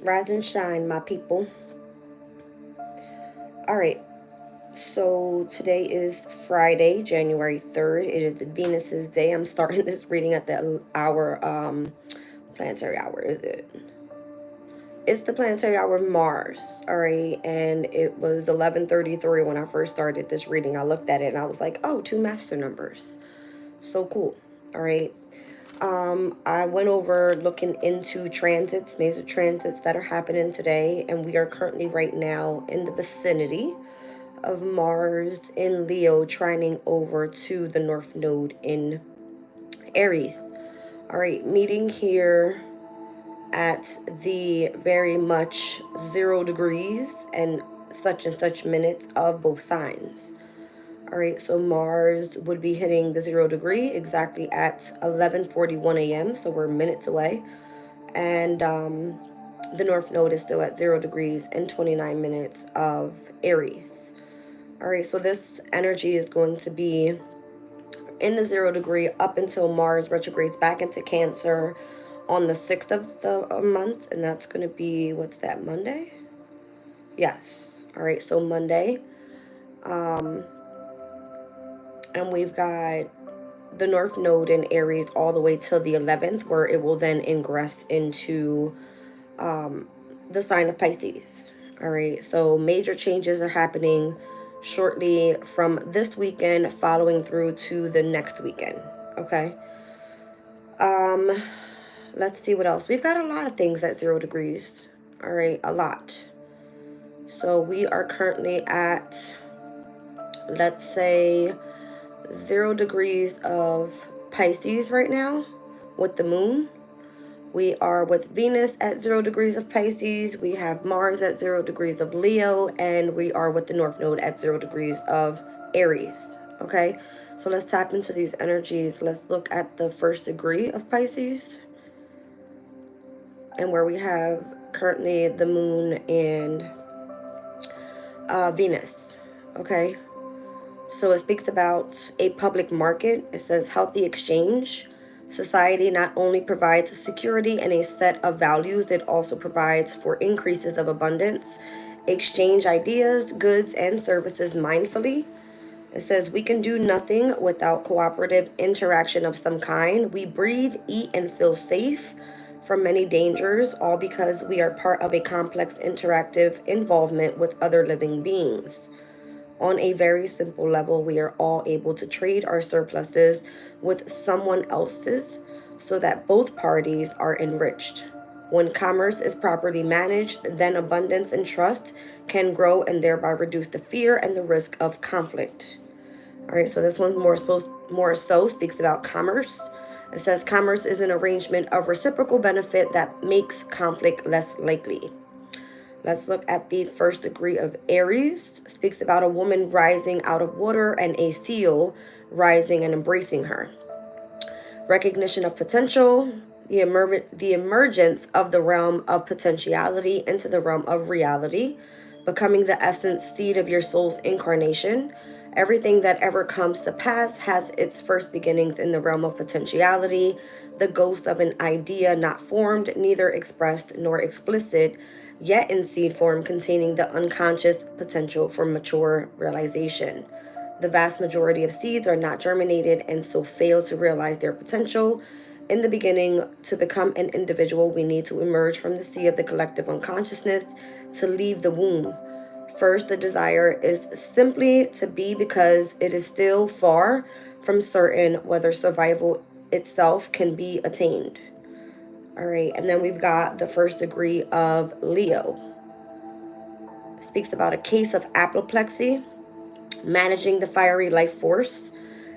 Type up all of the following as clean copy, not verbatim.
Rise and shine, my people. All right. So today is Friday, January 3rd. It is Venus's day. I'm starting this reading at the hour, planetary hour, is it? It's the planetary hour of Mars. All right. And it was 11:33 when I first started this reading. I looked at it and I was like, oh, two master numbers. So cool. All right. I went over looking into transits, major transits that are happening today, and we are currently right now in the vicinity of Mars in Leo, trining over to the North Node in Aries. All right, meeting here at the very much 0 degrees and such minutes of both signs. All right, so Mars would be hitting the 0 degree exactly at 11:41 a.m. So we're minutes away, and the North Node is still at 0 degrees and 29 minutes of Aries. All right, so this energy is going to be in the 0 degree up until Mars retrogrades back into Cancer on the 6th of the month, and that's going to be, what's that, Monday? Yes. All right, so Monday. And we've got the North Node in Aries all the way till the 11th, where it will then ingress into the sign of Pisces. All right, so major changes are happening shortly from this weekend, following through to the next weekend. Okay. Let's see what else. We've got a lot of things at 0 degrees. All right, a lot. So we are currently at, let's say, 0 degrees of Pisces right now with the moon. We are with Venus at 0 degrees of Pisces. We have Mars at 0 degrees of Leo, and we are with the North Node at 0 degrees of Aries. Okay, so let's tap into these energies. Let's look at the first degree of Pisces, and where we have currently the moon and Venus. Okay, so it speaks about a public market. It says healthy exchange. Society not only provides security and a set of values, it also provides for increases of abundance. Exchange ideas, goods, and services mindfully. It says we can do nothing without cooperative interaction of some kind. We breathe, eat, and feel safe from many dangers, all because we are part of a complex interactive involvement with other living beings. On a very simple level, we are all able to trade our surpluses with someone else's so that both parties are enriched. When commerce is properly managed, then abundance and trust can grow and thereby reduce the fear and the risk of conflict. All right, so this one's more so speaks about commerce. It says commerce is an arrangement of reciprocal benefit that makes conflict less likely. Let's look at the first degree of Aries. It speaks about a woman rising out of water and a seal rising and embracing her. Recognition of potential, the emergence of the realm of potentiality into the realm of reality, becoming the essence seed of your soul's incarnation. Everything that ever comes to pass has its first beginnings in the realm of potentiality, the ghost of an idea not formed, neither expressed nor explicit, yet in seed form, containing the unconscious potential for mature realization. The vast majority of seeds are not germinated and so fail to realize their potential. In the beginning, to become an individual, we need to emerge from the sea of the collective unconsciousness to leave the womb. First, the desire is simply to be because it is still far from certain whether survival itself can be attained. All right, and then we've got the first degree of Leo. It speaks about a case of apoplexy, managing the fiery life force.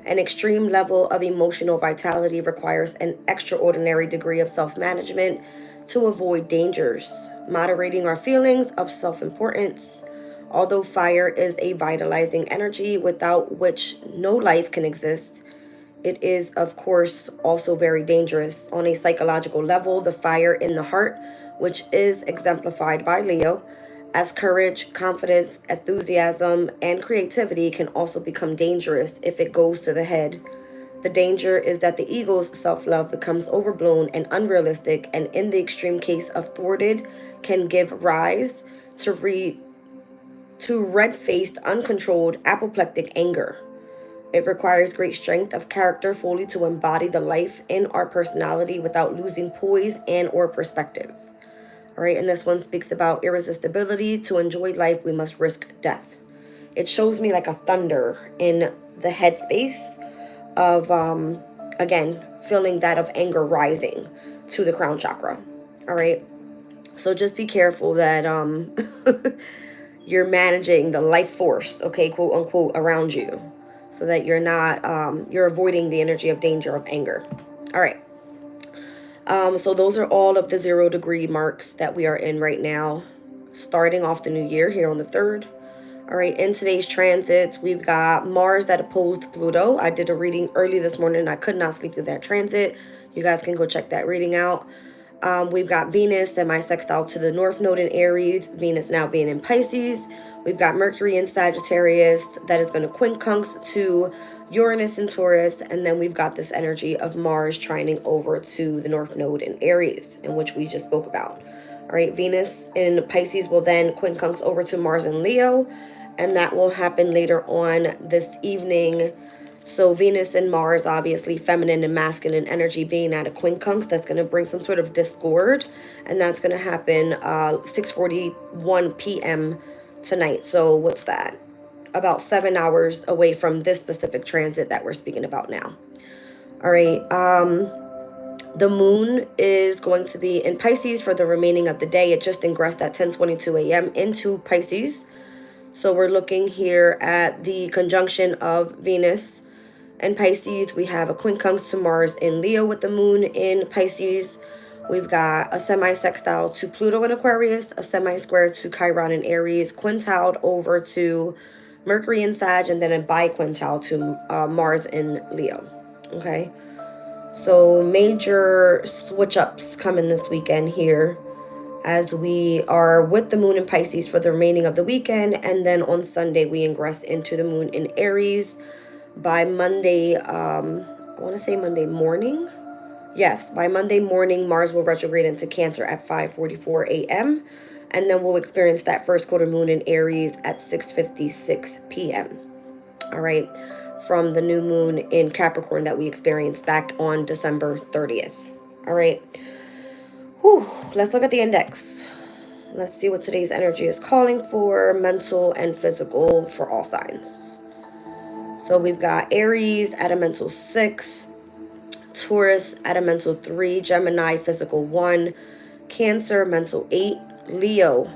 An extreme level of emotional vitality requires an extraordinary degree of self-management to avoid dangers, moderating our feelings of self-importance. Although fire is a vitalizing energy without which no life can exist, it is, of course, also very dangerous. On a psychological level, the fire in the heart, which is exemplified by Leo, as courage, confidence, enthusiasm, and creativity, can also become dangerous if it goes to the head. The danger is that the ego's self-love becomes overblown and unrealistic, and in the extreme case of thwarted, can give rise to red-faced, uncontrolled, apoplectic anger. It requires great strength of character fully to embody the life in our personality without losing poise and or perspective. All right, and this one speaks about irresistibility. To enjoy life, we must risk death. It shows me like a thunder in the headspace of, again, feeling that of anger rising to the crown chakra. All right, so just be careful that you're managing the life force, okay, quote unquote, around you, so that you're not, you're avoiding the energy of danger of anger. All right. So those are all of the 0 degree marks that we are in right now, starting off the new year here on the 3rd. All right, in today's transits, we've got Mars that opposed Pluto. I did a reading early this morning and I could not sleep through that transit. You guys can go check that reading out. We've got Venus semi-sextile to the North Node in Aries, Venus now being in Pisces. We've got Mercury in Sagittarius that is going to quincunx to Uranus in Taurus, and then we've got this energy of Mars trining over to the North Node in Aries, in which we just spoke about. All right, Venus in Pisces will then quincunx over to Mars in Leo, and that will happen later on this evening. So Venus and Mars, obviously feminine and masculine energy being at a quincunx, that's going to bring some sort of discord, and that's going to happen 6:41 p.m. tonight. So what's that? About 7 hours away from this specific transit that we're speaking about now. All right. The moon is going to be in Pisces for the remaining of the day. It just ingressed at 10:22 a.m. into Pisces. So we're looking here at the conjunction of Venus and Pisces. We have a quincunx to Mars in Leo with the moon in Pisces. We've got a semi-sextile to Pluto in Aquarius, a semi-square to Chiron in Aries, quintiled over to Mercury in Sag, and then a biquintile to Mars in Leo. Okay, so major switch-ups coming this weekend here, as we are with the moon in Pisces for the remaining of the weekend, and then on Sunday we ingress into the moon in Aries. By Monday, I want to say Monday morning. Yes, by Monday morning, Mars will retrograde into Cancer at 5:44 a.m. And then we'll experience that first quarter moon in Aries at 6:56 p.m. All right, from the new moon in Capricorn that we experienced back on December 30th. All right. Whew, let's look at the index. Let's see what today's energy is calling for, mental and physical for all signs. So we've got Aries at a mental 6, Taurus at a mental 3, Gemini physical 1, Cancer mental 8, Leo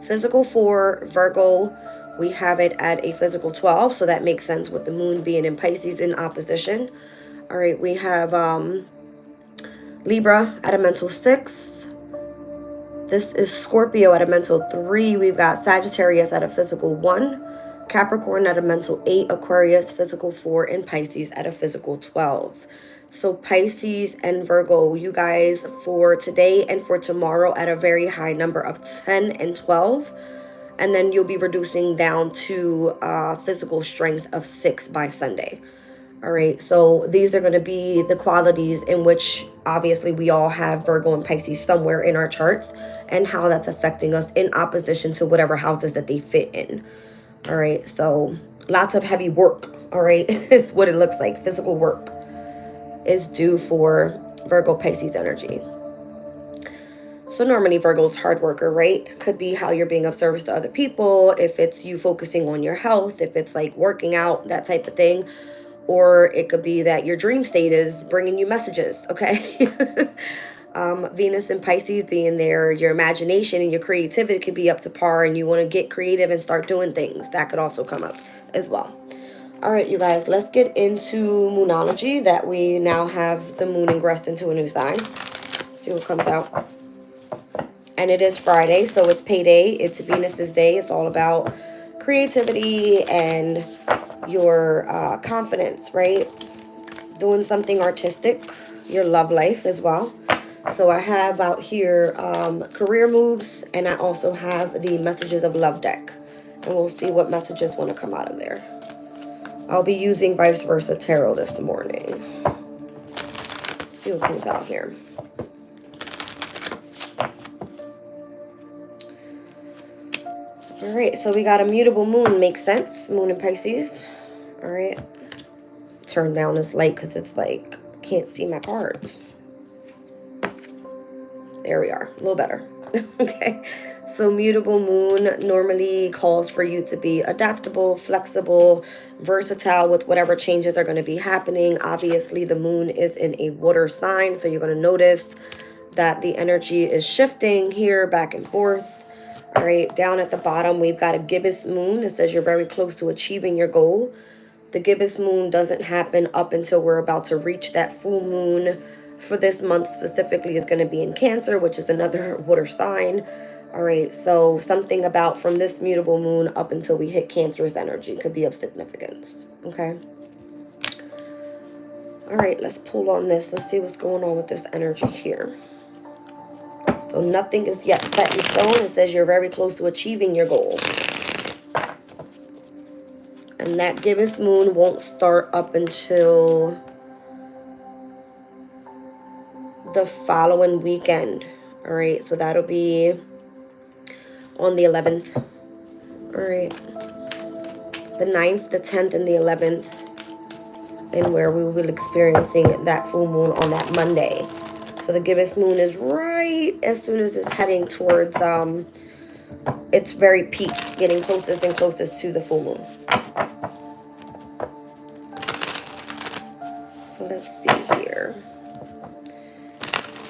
physical 4, Virgo, we have it at a physical 12, so that makes sense with the moon being in Pisces in opposition. All right, we have Libra at a mental 6. This is Scorpio at a mental 3. We've got Sagittarius at a physical 1, Capricorn at a mental 8, Aquarius physical 4, and Pisces at a physical 12. So Pisces and Virgo, you guys, for today and for tomorrow at a very high number of 10 and 12. And then you'll be reducing down to physical strength of 6 by Sunday. All right, so these are going to be the qualities in which obviously we all have Virgo and Pisces somewhere in our charts, and how that's affecting us in opposition to whatever houses that they fit in. All right, so lots of heavy work, all right, is what it looks like. Physical work is due for Virgo Pisces energy. So normally Virgo's hard worker, right? Could be how you're being of service to other people, if it's you focusing on your health, if it's like working out, that type of thing. Or it could be that your dream state is bringing you messages, okay? Venus and Pisces being there, your imagination and your creativity could be up to par, and you want to get creative and start doing things. That could also come up as well. All right, you guys, let's get into Moonology, that we now have the moon ingressed into a new sign. See what comes out. And it is Friday, so it's payday. It's Venus's day. It's all about creativity and your confidence, right? Doing something artistic, your love life as well. So I have out here career moves, and I also have the messages of love deck. And we'll see what messages want to come out of there. I'll be using Vice Versa Tarot this morning. Let's see what comes out here. All right, so we got a mutable moon. Makes sense. Moon in Pisces. All right. Turn down this light because it's like, can't see my cards. There we are. A little better. Okay. So mutable moon normally calls for you to be adaptable, flexible, versatile with whatever changes are going to be happening. Obviously, the moon is in a water sign, so you're going to notice that the energy is shifting here back and forth. All right, down at the bottom, we've got a gibbous moon. It says you're very close to achieving your goal. The gibbous moon doesn't happen up until we're about to reach that full moon. For this month specifically is going to be in Cancer, which is another water sign. All right, so something about from this mutable moon up until we hit Cancer's energy could be of significance. Okay. All right, let's pull on this. Let's see what's going on with this energy here. So nothing is yet set in stone. It says you're very close to achieving your goal. And that gibbous moon won't start up until the following weekend. All right, so that'll be on the 11th. All right. The 9th, the 10th, and the 11th. And where we will be experiencing that full moon on that Monday. So the gibbous moon is right as soon as it's heading towards its very peak, getting closest and closest to the full moon. So let's see here.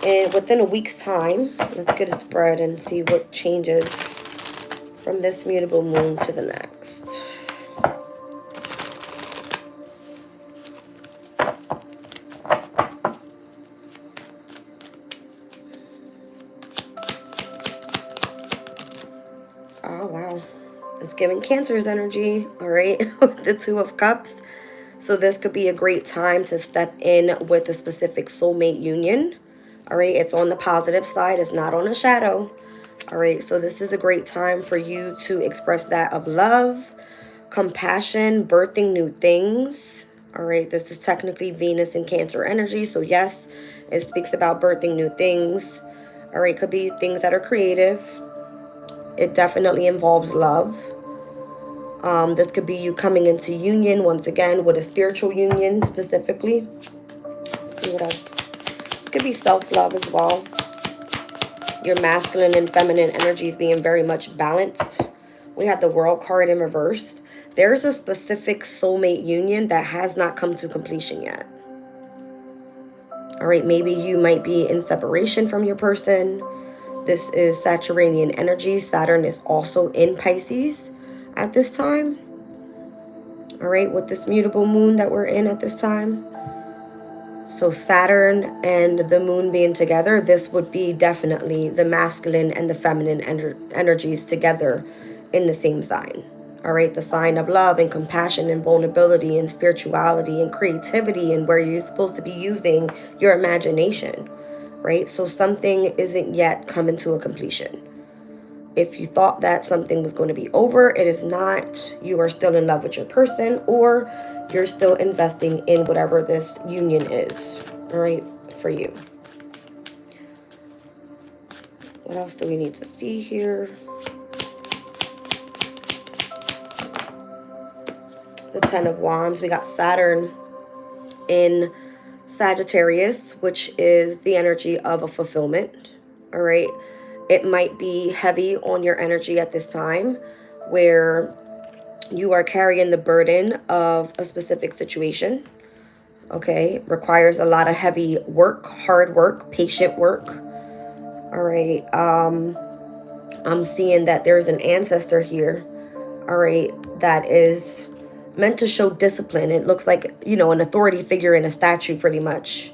And within a week's time, let's get a spread and see what changes from this mutable moon to the next. Oh, wow. It's giving Cancer's energy, all right, with the Two of Cups. So this could be a great time to step in with a specific soulmate union, all right? It's on the positive side. It's not on a shadow, all right? So this is a great time for you to express that of love, compassion, birthing new things, all right? This is technically Venus and Cancer energy. So yes, it speaks about birthing new things, all right? Could be things that are creative. It definitely involves love. This could be you coming into union once again with a spiritual union specifically. Let's see what else. This could be self-love as well. Your masculine and feminine energies being very much balanced. We have the World card in reverse. There's a specific soulmate union that has not come to completion yet. All right, maybe you might be in separation from your person. This is Saturnian energy. Saturn is also in Pisces at this time. All right, with this mutable moon that we're in at this time. So Saturn and the moon being together, this would be definitely the masculine and the feminine energies together in the same sign. All right, the sign of love and compassion and vulnerability and spirituality and creativity, and where you're supposed to be using your imagination. Right? So something isn't yet coming to a completion. If you thought that something was going to be over, it is not. You are still in love with your person, or you're still investing in whatever this union is, all right, for you. What else do we need to see here? The Ten of Wands. We got Saturn in Sagittarius, which is the energy of a fulfillment, all right? It might be heavy on your energy at this time where you are carrying the burden of a specific situation, okay? Requires a lot of heavy work, hard work, patient work, all right? I'm seeing that there's an ancestor here, all right, that is meant to show discipline. It looks like, you know, an authority figure in a statue pretty much,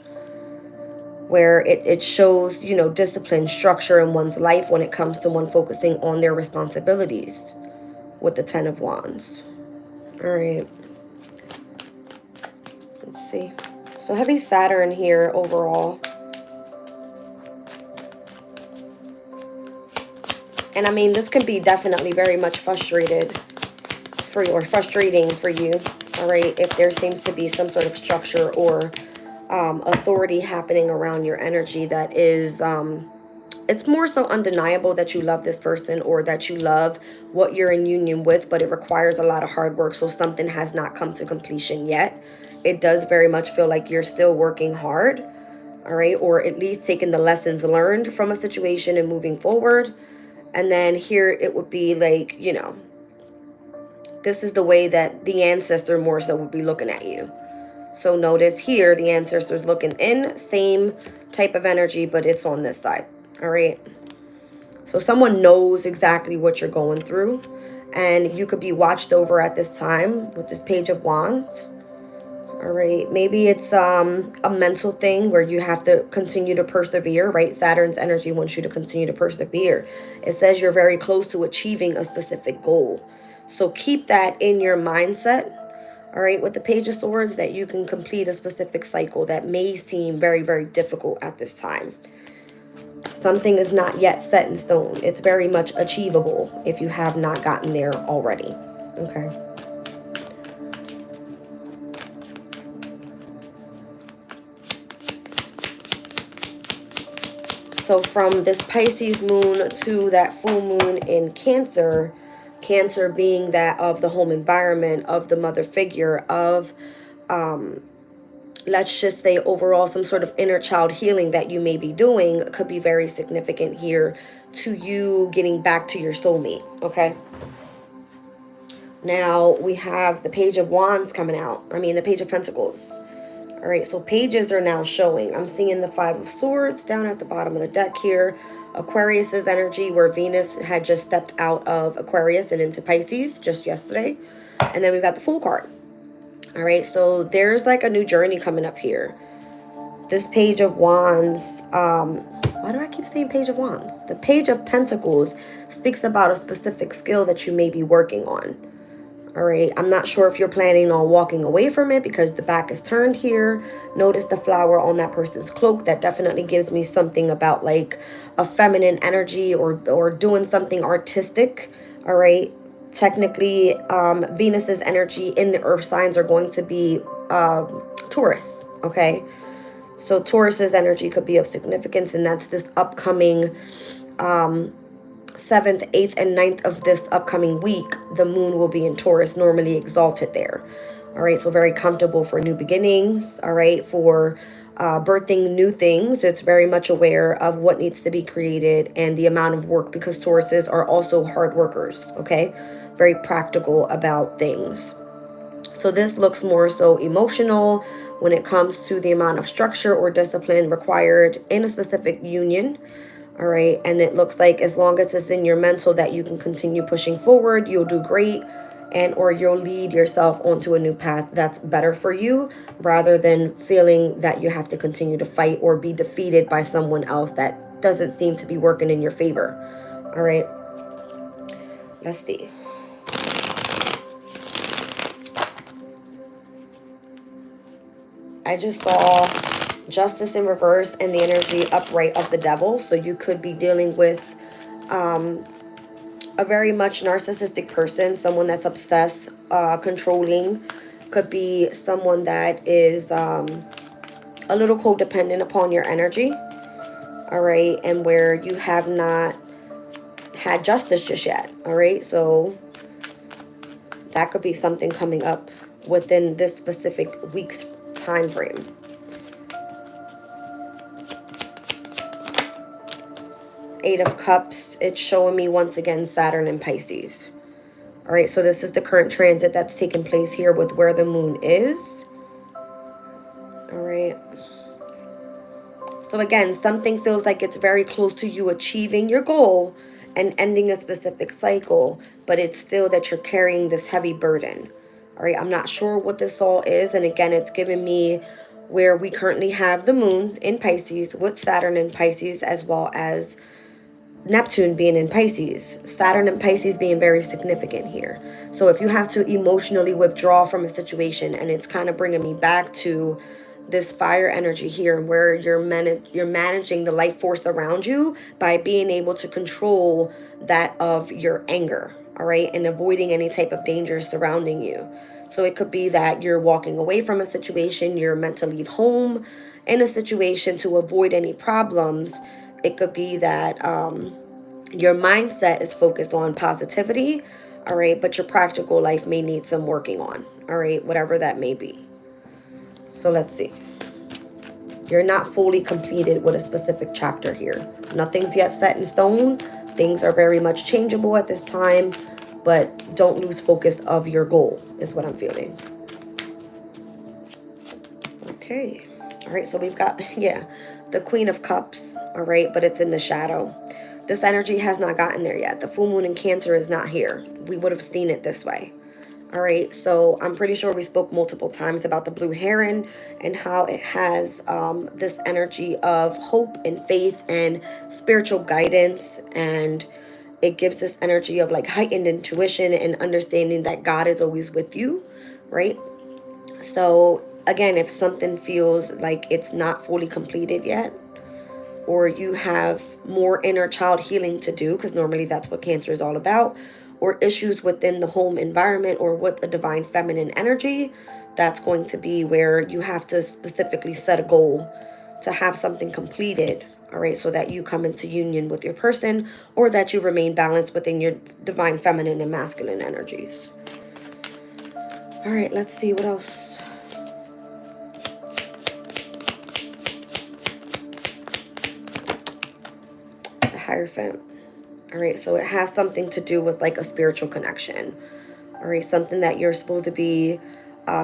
where it shows, you know, discipline, structure in one's life when it comes to one focusing on their responsibilities with the Ten of Wands. All right. Let's see. So heavy Saturn here overall. And I mean, this can be definitely very much frustrating for you. All right, if there seems to be some sort of structure or authority happening around your energy that is it's more so undeniable that you love this person or that you love what you're in union with, but it requires a lot of hard work, so something has not come to completion yet. It does very much feel like you're still working hard, all right, or at least taking the lessons learned from a situation and moving forward. And then here it would be like, you know, this is the way that the ancestor more so would be looking at you. So notice here the ancestor's looking in, same type of energy, but it's on this side. All right. So someone knows exactly what you're going through, and you could be watched over at this time with this Page of Wands. All right. Maybe it's a mental thing where you have to continue to persevere, right? Saturn's energy wants you to continue to persevere. It says you're very close to achieving a specific goal. So keep that in your mindset. All right, with the Page of Swords, that you can complete a specific cycle that may seem very, very difficult at this time. Something is not yet set in stone. It's very much achievable if you have not gotten there already. Okay. So from this Pisces moon to that full moon in Cancer, Cancer being that of the home environment, of the mother figure, of let's just say overall some sort of inner child healing that you may be doing, could be very significant here to you getting back to your soulmate. Okay. Now we have the Page of Wands coming out. I mean, the Page of Pentacles. All right, so pages are now showing. I'm seeing the Five of Swords down at the bottom of the deck here. Aquarius's energy, where Venus had just stepped out of Aquarius and into Pisces just yesterday. And then we've got the Fool card. All right, so there's like a new journey coming up here. This Page of Wands, why do I keep saying Page of Wands? The Page of Pentacles speaks about a specific skill that you may be working on. All right, I'm not sure if you're planning on walking away from it because the back is turned here. Notice the flower on that person's cloak. That definitely gives me something about like a feminine energy or doing something artistic. All right, technically Venus's energy in the earth signs are going to be Taurus. Okay, so Taurus's energy could be of significance, and that's this upcoming 7th, 8th, and 9th of this upcoming week. The moon will be in Taurus, normally exalted there. All right, so very comfortable for new beginnings. All right, for birthing new things. It's very much aware of what needs to be created and the amount of work, because Tauruses are also hard workers. Okay, very practical about things. So this looks more so emotional when it comes to the amount of structure or discipline required in a specific union. All right, and it looks like as long as it's in your mental that you can continue pushing forward, you'll do great, and or you'll lead yourself onto a new path that's better for you, rather than feeling that you have to continue to fight or be defeated by someone else that doesn't seem to be working in your favor. All right, let's see. I just saw Justice in reverse and the energy upright of the Devil. So you could be dealing with a very much narcissistic person, someone that's obsessed, controlling. Could be someone that is a little codependent upon your energy. All right, and where you have not had justice just yet. All right, so that could be something coming up within this specific week's time frame. Eight of Cups, it's showing me once again Saturn and Pisces. All right, so this is the current transit that's taking place here with where the moon is. All right. So again, something feels like it's very close to you achieving your goal and ending a specific cycle, but it's still that you're carrying this heavy burden. All right, I'm not sure what this all is. And again, it's giving me where we currently have the moon in Pisces with Saturn in Pisces, as well as Neptune being in Pisces. Saturn and Pisces being very significant here. So if you have to emotionally withdraw from a situation, and it's kind of bringing me back to this fire energy here, where you're managing the life force around you by being able to control that of your anger, all right, and avoiding any type of danger surrounding you. So it could be that you're walking away from a situation, you're meant to leave home in a situation to avoid any problems. It could be that your mindset is focused on positivity, all right, but your practical life may need some working on, all right, whatever that may be. So let's see. You're not fully completed with a specific chapter here. Nothing's yet set in stone. Things are very much changeable at this time, but don't lose focus of your goal is what I'm feeling. Okay. All right, so we've got, yeah, the Queen of Cups, all right, but it's in the shadow. This energy has not gotten there yet. The full moon in Cancer is not here. We would have seen it this way. All right, so I'm pretty sure we spoke multiple times about the blue heron and how it has this energy of hope and faith and spiritual guidance, and it gives this energy of like heightened intuition and understanding that God is always with you, right? So again, if something feels like it's not fully completed yet, or you have more inner child healing to do, because normally that's what Cancer is all about, or issues within the home environment or with a divine feminine energy, that's going to be where you have to specifically set a goal to have something completed, all right, so that you come into union with your person, or that you remain balanced within your divine feminine and masculine energies. All right, let's see what else. The Hierophant. All right, so it has something to do with like a spiritual connection. All right, something that you're supposed to be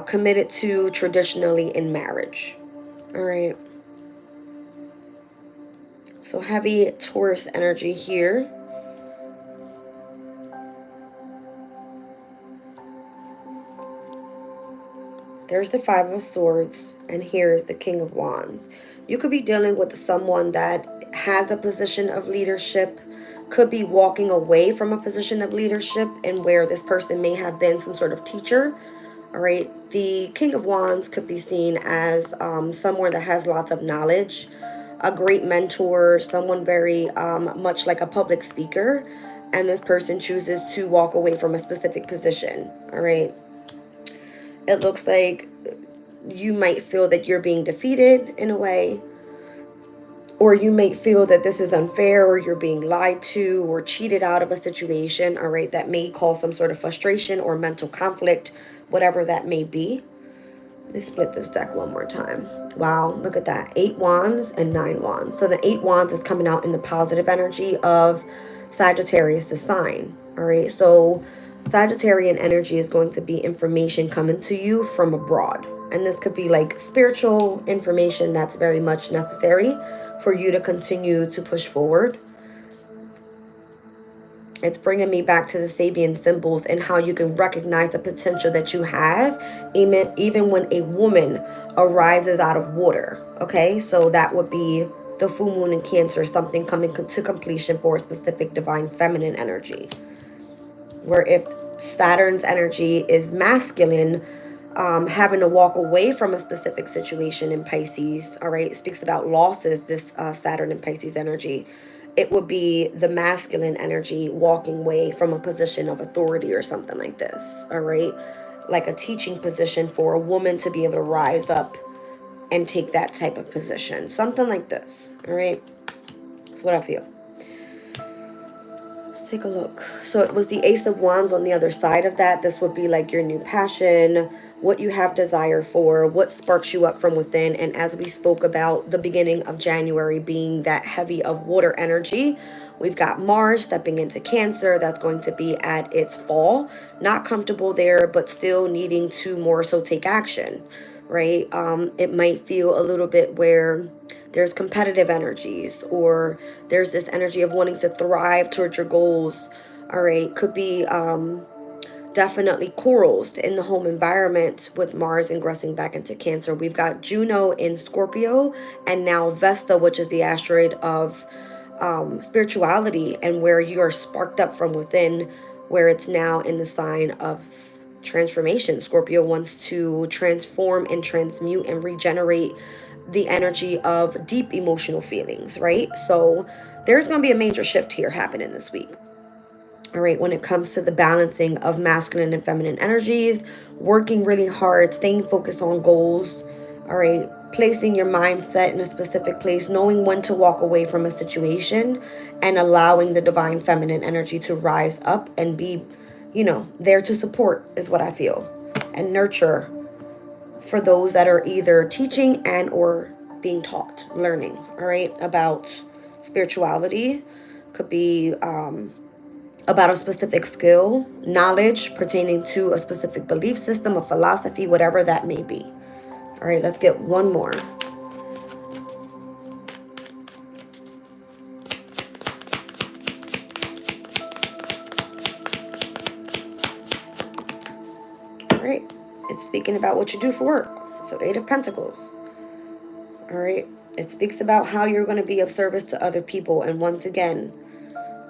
committed to traditionally in marriage. All right. So heavy Taurus energy here. There's the Five of Swords, and here is the King of Wands. You could be dealing with someone that has a position of leadership, could be walking away from a position of leadership, and where this person may have been some sort of teacher. All right, the King of Wands could be seen as someone that has lots of knowledge, a great mentor, someone very much like a public speaker, and this person chooses to walk away from a specific position. All right. It looks like you might feel that you're being defeated in a way, or you might feel that this is unfair, or you're being lied to or cheated out of a situation, all right, that may cause some sort of frustration or mental conflict, whatever that may be. Let me split this deck one more time. Wow, look at that. 8 wands and 9 wands. So the 8 wands is coming out in the positive energy of Sagittarius, the sign. All right, so Sagittarian energy is going to be information coming to you from abroad. And this could be like spiritual information that's very much necessary for you to continue to push forward. It's bringing me back to the Sabian symbols and how you can recognize the potential that you have, even when a woman arises out of water. Okay, so that would be the full moon in Cancer, something coming to completion for a specific divine feminine energy. Where if Saturn's energy is masculine, having to walk away from a specific situation in Pisces, all right, it speaks about losses, this Saturn and Pisces energy. It would be the masculine energy walking away from a position of authority or something like this, all right? Like a teaching position for a woman to be able to rise up and take that type of position. Something like this, all right? That's what I feel. Let's take a look. So it was the Ace of Wands on the other side of that. This would be like your new passion, what you have desire for, what sparks you up from within. And as we spoke about the beginning of January being that heavy of water energy, we've got Mars stepping into Cancer. That's going to be at its fall. Not comfortable there, but still needing to more so take action, right? It might feel a little bit where there's competitive energies, or there's this energy of wanting to thrive towards your goals. All right, could be definitely quarrels in the home environment with Mars ingressing back into Cancer. We've got Juno in Scorpio, and now Vesta, which is the asteroid of spirituality, and where you are sparked up from within, where it's now in the sign of transformation. Scorpio wants to transform and transmute and regenerate the energy of deep emotional feelings, right? So there's going to be a major shift here happening this week. All right, when it comes to the balancing of masculine and feminine energies, working really hard, staying focused on goals. All right, placing your mindset in a specific place, knowing when to walk away from a situation, and allowing the divine feminine energy to rise up and be, there to support is what I feel, and nurture for those that are either teaching and or being taught, learning, all right, about spirituality. Could be about a specific skill, knowledge pertaining to a specific belief system, a philosophy, whatever that may be. All right, let's get one more. All right, it's speaking about what you do for work. So 8 of Pentacles. All right, it speaks about how you're going to be of service to other people. And once again,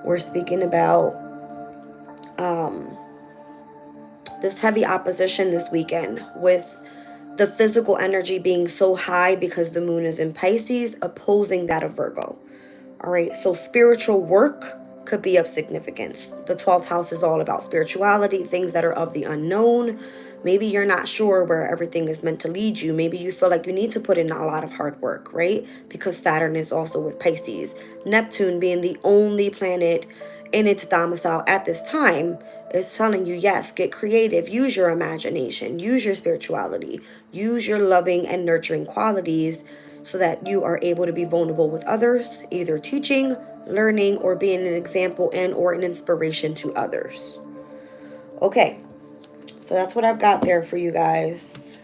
we're speaking about this heavy opposition this weekend with the physical energy being so high because the moon is in Pisces, opposing that of Virgo. All right, so spiritual work could be of significance. The 12th house is all about spirituality, things that are of the unknown. Maybe you're not sure where everything is meant to lead you. Maybe you feel like you need to put in a lot of hard work, right? Because Saturn is also with Pisces. Neptune being the only planet in its domicile at this time is telling you, yes, get creative, use your imagination, use your spirituality, use your loving and nurturing qualities so that you are able to be vulnerable with others, either teaching, learning, or being an example and or an inspiration to others. Okay, so that's what I've got there for you guys.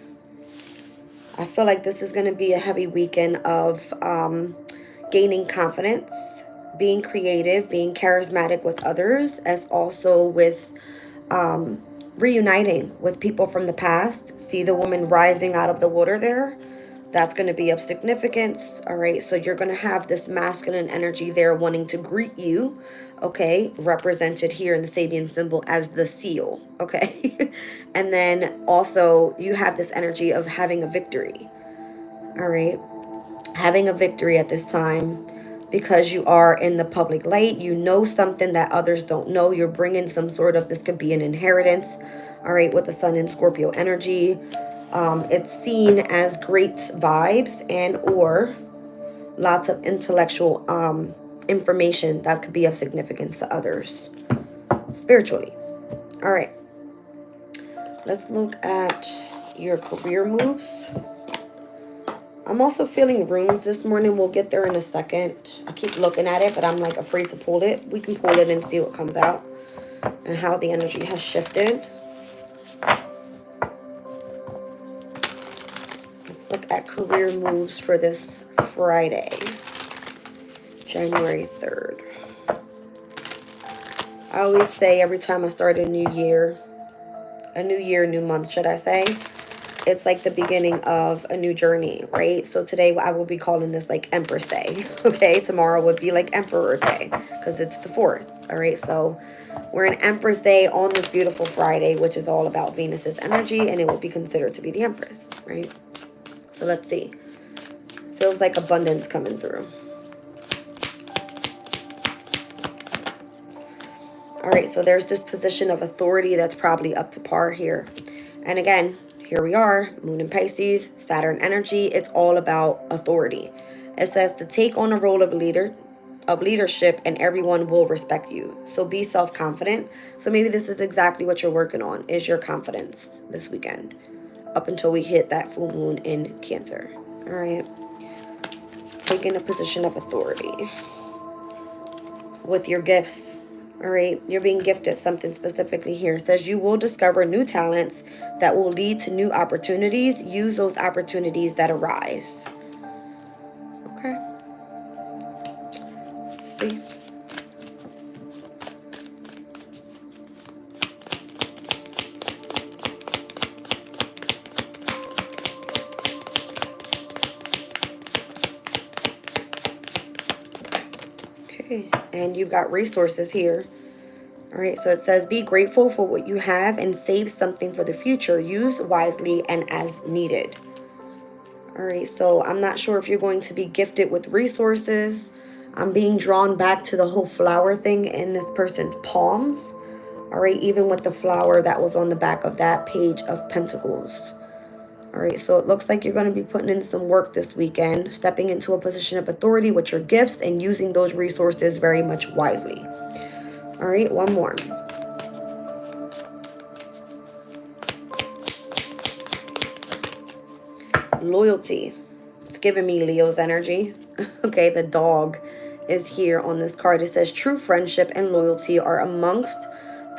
I feel like this is going to be a heavy weekend of gaining confidence, being creative, being charismatic with others, as also with reuniting with people from the past. See the woman rising out of the water there? That's going to be of significance. All right, so you're going to have this masculine energy there wanting to greet you, okay, represented here in the Sabian symbol as the seal, okay? And then also you have this energy of having a victory, all right? Having a victory at this time because you are in the public light. You know something that others don't know. You're bringing some sort of, this could be an inheritance, all right, with the sun and Scorpio energy. It's seen as great vibes and or lots of intellectual information that could be of significance to others spiritually. All right, let's look at your career moves. I'm also feeling runes this morning. We'll get there in a second. I keep looking at it, but I'm like afraid to pull it. We can pull it and see what comes out and how the energy has shifted. Let's look at career moves for this Friday, January 3rd. I always say every time I start a new year, new month, should I say, it's like the beginning of a new journey, right? So today I will be calling this like Empress Day, okay? Tomorrow would be like Emperor Day because it's the 4th, all right? So we're in Empress Day on this beautiful Friday, which is all about Venus's energy, and it will be considered to be the Empress, right? So let's see. Feels like abundance coming through. All right, so there's this position of authority that's probably up to par here. And again, here we are, Moon in Pisces, Saturn energy. It's all about authority. It says to take on a role of leadership, and everyone will respect you. So be self-confident. So maybe this is exactly what you're working on, is your confidence this weekend, up until we hit that full moon in Cancer. All right, taking a position of authority with your gifts. All right, you're being gifted something specifically here. It says you will discover new talents that will lead to new opportunities. Use those opportunities that arise. Okay. Let's see. Okay, and you've got resources here. All right, so it says be grateful for what you have and save something for the future. Use wisely and as needed. All right, so I'm not sure if you're going to be gifted with resources. I'm being drawn back to the whole flower thing in this person's palms. All right, even with the flower that was on the back of that page of pentacles. All right, so it looks like you're going to be putting in some work this weekend, stepping into a position of authority with your gifts and using those resources very much wisely. All right, one more. Loyalty. It's giving me Leo's energy. Okay, the dog is here on this card. It says true friendship and loyalty are amongst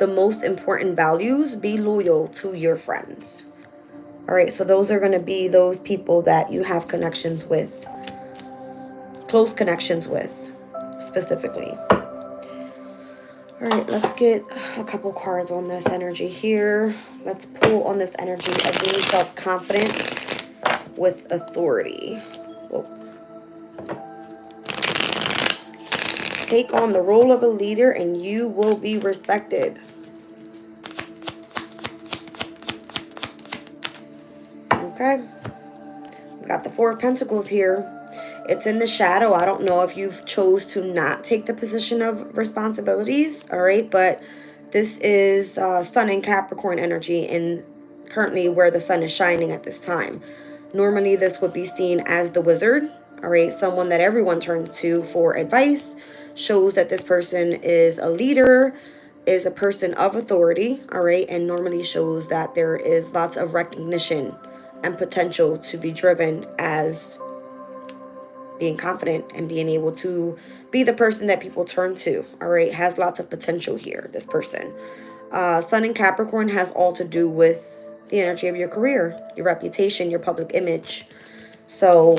the most important values. Be loyal to your friends. All right, so those are going to be those people that you have connections with, close connections with, specifically. All right, let's get a couple cards on this energy here. Let's pull on this energy of being self-confident with authority. Whoa. Take on the role of a leader and you will be respected. Okay. We got the Four of Pentacles here. It's in the shadow. I don't know if you've chose to not take the position of responsibilities. All right. But this is Sun and Capricorn energy in currently where the sun is shining at this time. Normally, this would be seen as the wizard. All right. Someone that everyone turns to for advice. Shows that this person is a leader, is a person of authority. All right. And normally shows that there is lots of recognition and potential to be driven as being confident and being able to be the person that people turn to. All right, has lots of potential here, this person. Sun in Capricorn has all to do with the energy of your career, your reputation, your public image. So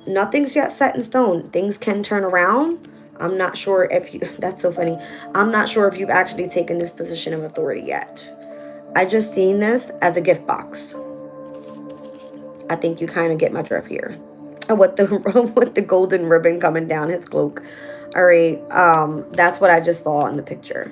nothing's yet set in stone. Things can turn around. I'm not sure if you, that's so funny. I'm not sure if you've actually taken this position of authority yet. I just seen this as a gift box. I think you kind of get my drift here. With the golden ribbon coming down his cloak. All right, that's what I just saw in the picture.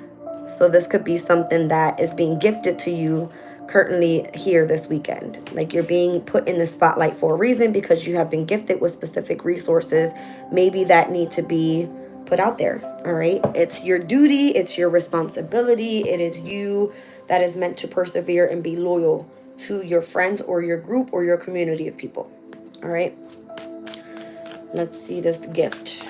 So this could be something that is being gifted to you currently here this weekend. Like you're being put in the spotlight for a reason because you have been gifted with specific resources, maybe that need to be put out there. All right, it's your duty, it's your responsibility, it is you that is meant to persevere and be loyal to your friends or your group or your community of people. All right. Let's see this gift.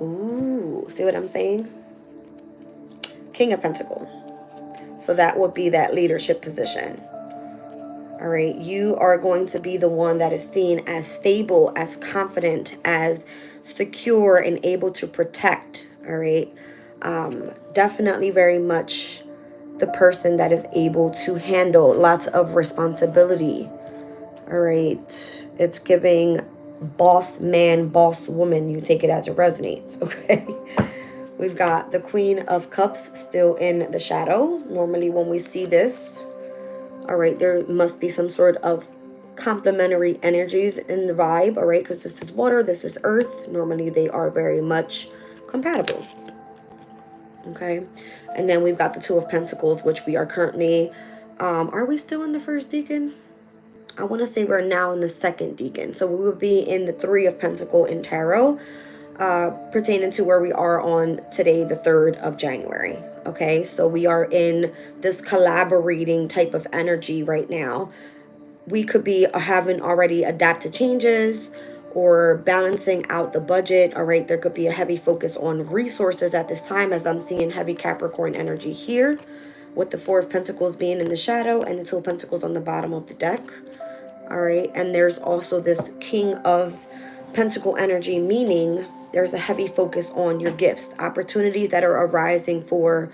Ooh, see what I'm saying? King of Pentacles. So that would be that leadership position. All right, you are going to be the one that is seen as stable, as confident, as secure, and able to protect. All right, definitely very much the person that is able to handle lots of responsibility. All right. It's giving boss man, boss woman. You take it as it resonates. Okay. We've got the Queen of Cups still in the shadow. Normally when we see this, all right, there must be some sort of complementary energies in the vibe. All right. Because this is water, this is earth. Normally they are very much compatible. Okay, and then we've got the Two of Pentacles, which we are currently, are we still in the first decan? I want to say we're now in the second decan. So we will be in the Three of Pentacles in Tarot, pertaining to where we are on today, the 3rd of January. Okay, so we are in this collaborating type of energy right now. We could be having already adapted changes or balancing out the budget. All right, there could be a heavy focus on resources at this time, as I'm seeing heavy Capricorn energy here with the Four of Pentacles being in the shadow and the Two of Pentacles on the bottom of the deck. All right, and there's also this King of Pentacle energy, meaning there's a heavy focus on your gifts, opportunities that are arising for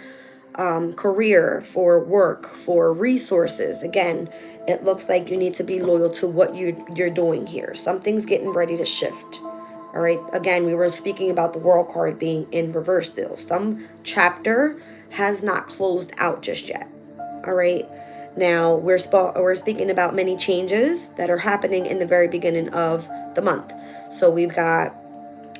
career, for work, for resources. Again, it looks like you need to be loyal to what you're doing here. Something's getting ready to shift. All right. Again, we were speaking about the World card being in reverse still. Some chapter has not closed out just yet. All right. Now we're speaking about many changes that are happening in the very beginning of the month. So we've got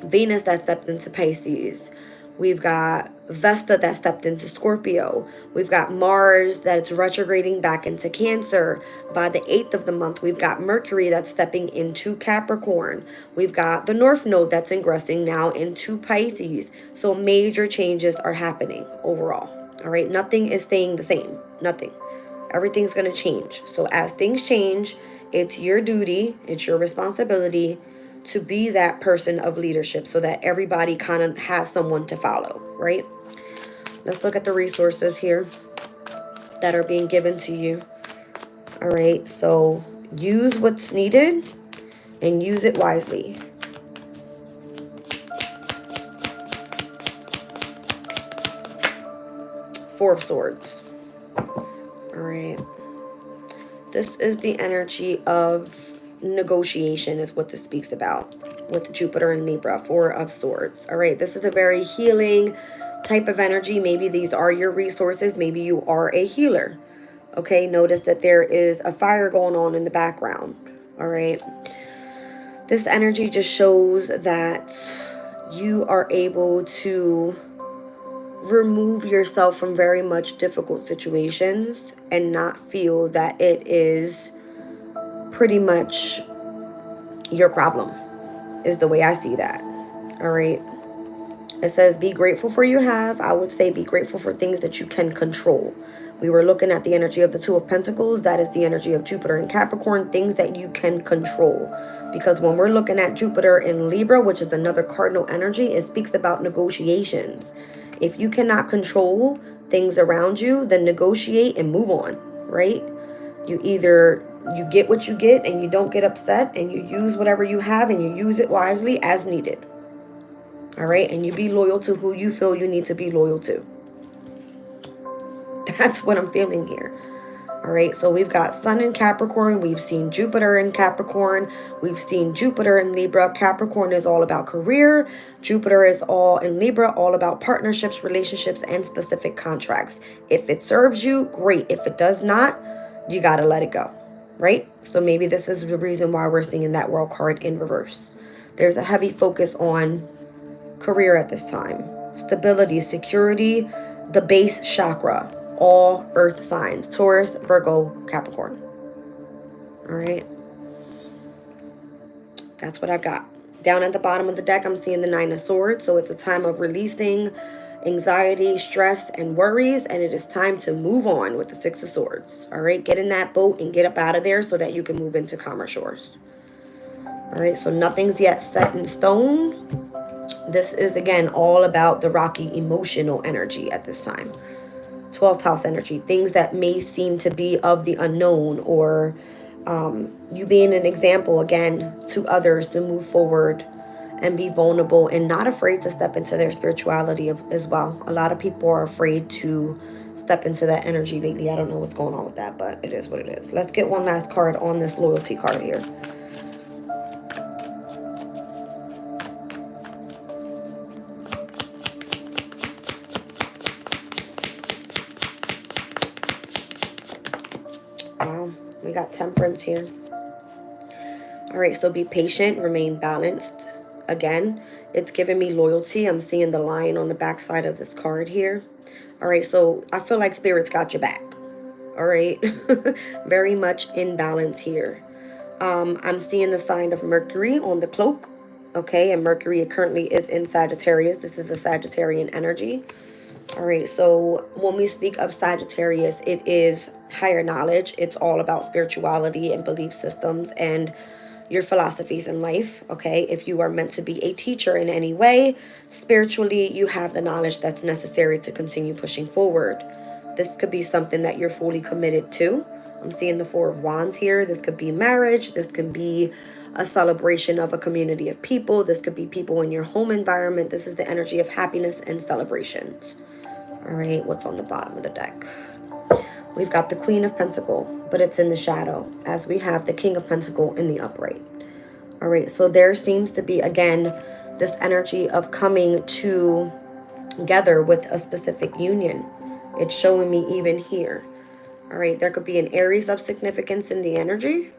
Venus that stepped into Pisces. We've got Vesta that stepped into Scorpio. We've got Mars that's retrograding back into Cancer. By the 8th of the month, we've got Mercury that's stepping into Capricorn. We've got the North Node that's ingressing now into Pisces. So major changes are happening overall. All right, nothing is staying the same. Nothing. Everything's going to change. So as things change, it's your duty, it's your responsibility to be that person of leadership so that everybody kind of has someone to follow, right? Let's look at the resources here that are being given to you. All right, so use what's needed and use it wisely. Four of Swords. All right. This is the energy of negotiation is what this speaks about with Jupiter and Libra. Four of Swords. All right. This is a very healing type of energy. Maybe these are your resources. Maybe you are a healer. Okay. Notice that there is a fire going on in the background. All right. This energy just shows that you are able to remove yourself from very much difficult situations and not feel that it is pretty much your problem, is the way I see that. All right. It says be grateful for you have. I would say be grateful for things that you can control. We were looking at the energy of the Two of Pentacles. That is the energy of Jupiter and Capricorn, things that you can control. Because when we're looking at Jupiter in Libra, which is another cardinal energy, it speaks about negotiations. If you cannot control things around you, then negotiate and move on, right? You get what you get and you don't get upset, and you use whatever you have and you use it wisely as needed. All right? And you be loyal to who you feel you need to be loyal to. That's what I'm feeling here. All right, so we've got Sun in Capricorn. We've seen Jupiter in Capricorn. We've seen Jupiter in Libra. Capricorn is all about career. Jupiter is all in Libra, all about partnerships, relationships, and specific contracts. If it serves you, great. If it does not, you got to let it go, right? So maybe this is the reason why we're seeing that World card in reverse. There's a heavy focus on career at this time. Stability, security, the base chakra. All earth signs: Taurus, Virgo, Capricorn. All right. That's what I've got. Down at the bottom of the deck, I'm seeing the Nine of Swords. So it's a time of releasing anxiety, stress, and worries. And it is time to move on with the Six of Swords. All right. Get in that boat and get up out of there so that you can move into calmer shores. All right. So nothing's yet set in stone. This is, again, all about the rocky emotional energy at this time. 12th house energy, things that may seem to be of the unknown, or you being an example again to others to move forward and be vulnerable and not afraid to step into their spirituality as well. A lot of people are afraid to step into that energy lately. I don't know what's going on with that, but it is what it is. Let's get one last card on this loyalty card here. Wow, we got Temperance here. All right, so be patient, remain balanced. Again, it's giving me loyalty. I'm seeing the lion on the backside of this card here. All right, so I feel like Spirit's got your back. All right, very much in balance here. I'm seeing the sign of Mercury on the cloak. Okay, and Mercury currently is in Sagittarius. This is a Sagittarian energy. All right, so when we speak of Sagittarius, it is higher knowledge. It's all about spirituality and belief systems and your philosophies in life. Okay, if you are meant to be a teacher in any way, spiritually, you have the knowledge that's necessary to continue pushing forward. This could be something that you're fully committed to. I'm seeing the Four of Wands here. This could be marriage. This could be a celebration of a community of people. This could be people in your home environment. This is the energy of happiness and celebrations. All right, what's on the bottom of the deck? We've got the Queen of Pentacles, but it's in the shadow, as we have the King of Pentacles in the upright. All right, so there seems to be, again, this energy of coming together with a specific union. It's showing me even here. All right, there could be an Aries of significance in the energy.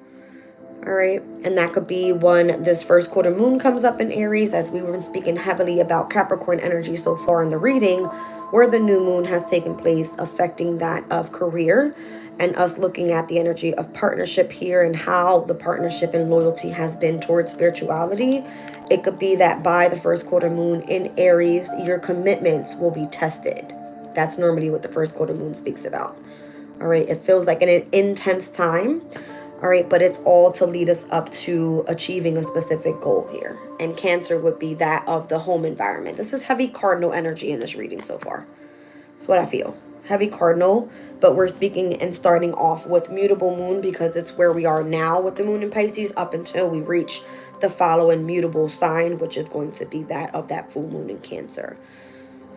All right, and that could be when this first quarter moon comes up in Aries, as we were speaking heavily about Capricorn energy so far in the reading, where the new moon has taken place, affecting that of career, and us looking at the energy of partnership here and how the partnership and loyalty has been towards spirituality. It could be that by the first quarter moon in Aries, your commitments will be tested. That's normally what the first quarter moon speaks about. All right, it feels like an intense time. All right, but it's all to lead us up to achieving a specific goal here. And Cancer would be that of the home environment. This is heavy cardinal energy in this reading so far. That's what I feel. Heavy cardinal, but we're speaking and starting off with mutable moon because it's where we are now with the moon in Pisces up until we reach the following mutable sign, which is going to be that of that full moon in Cancer.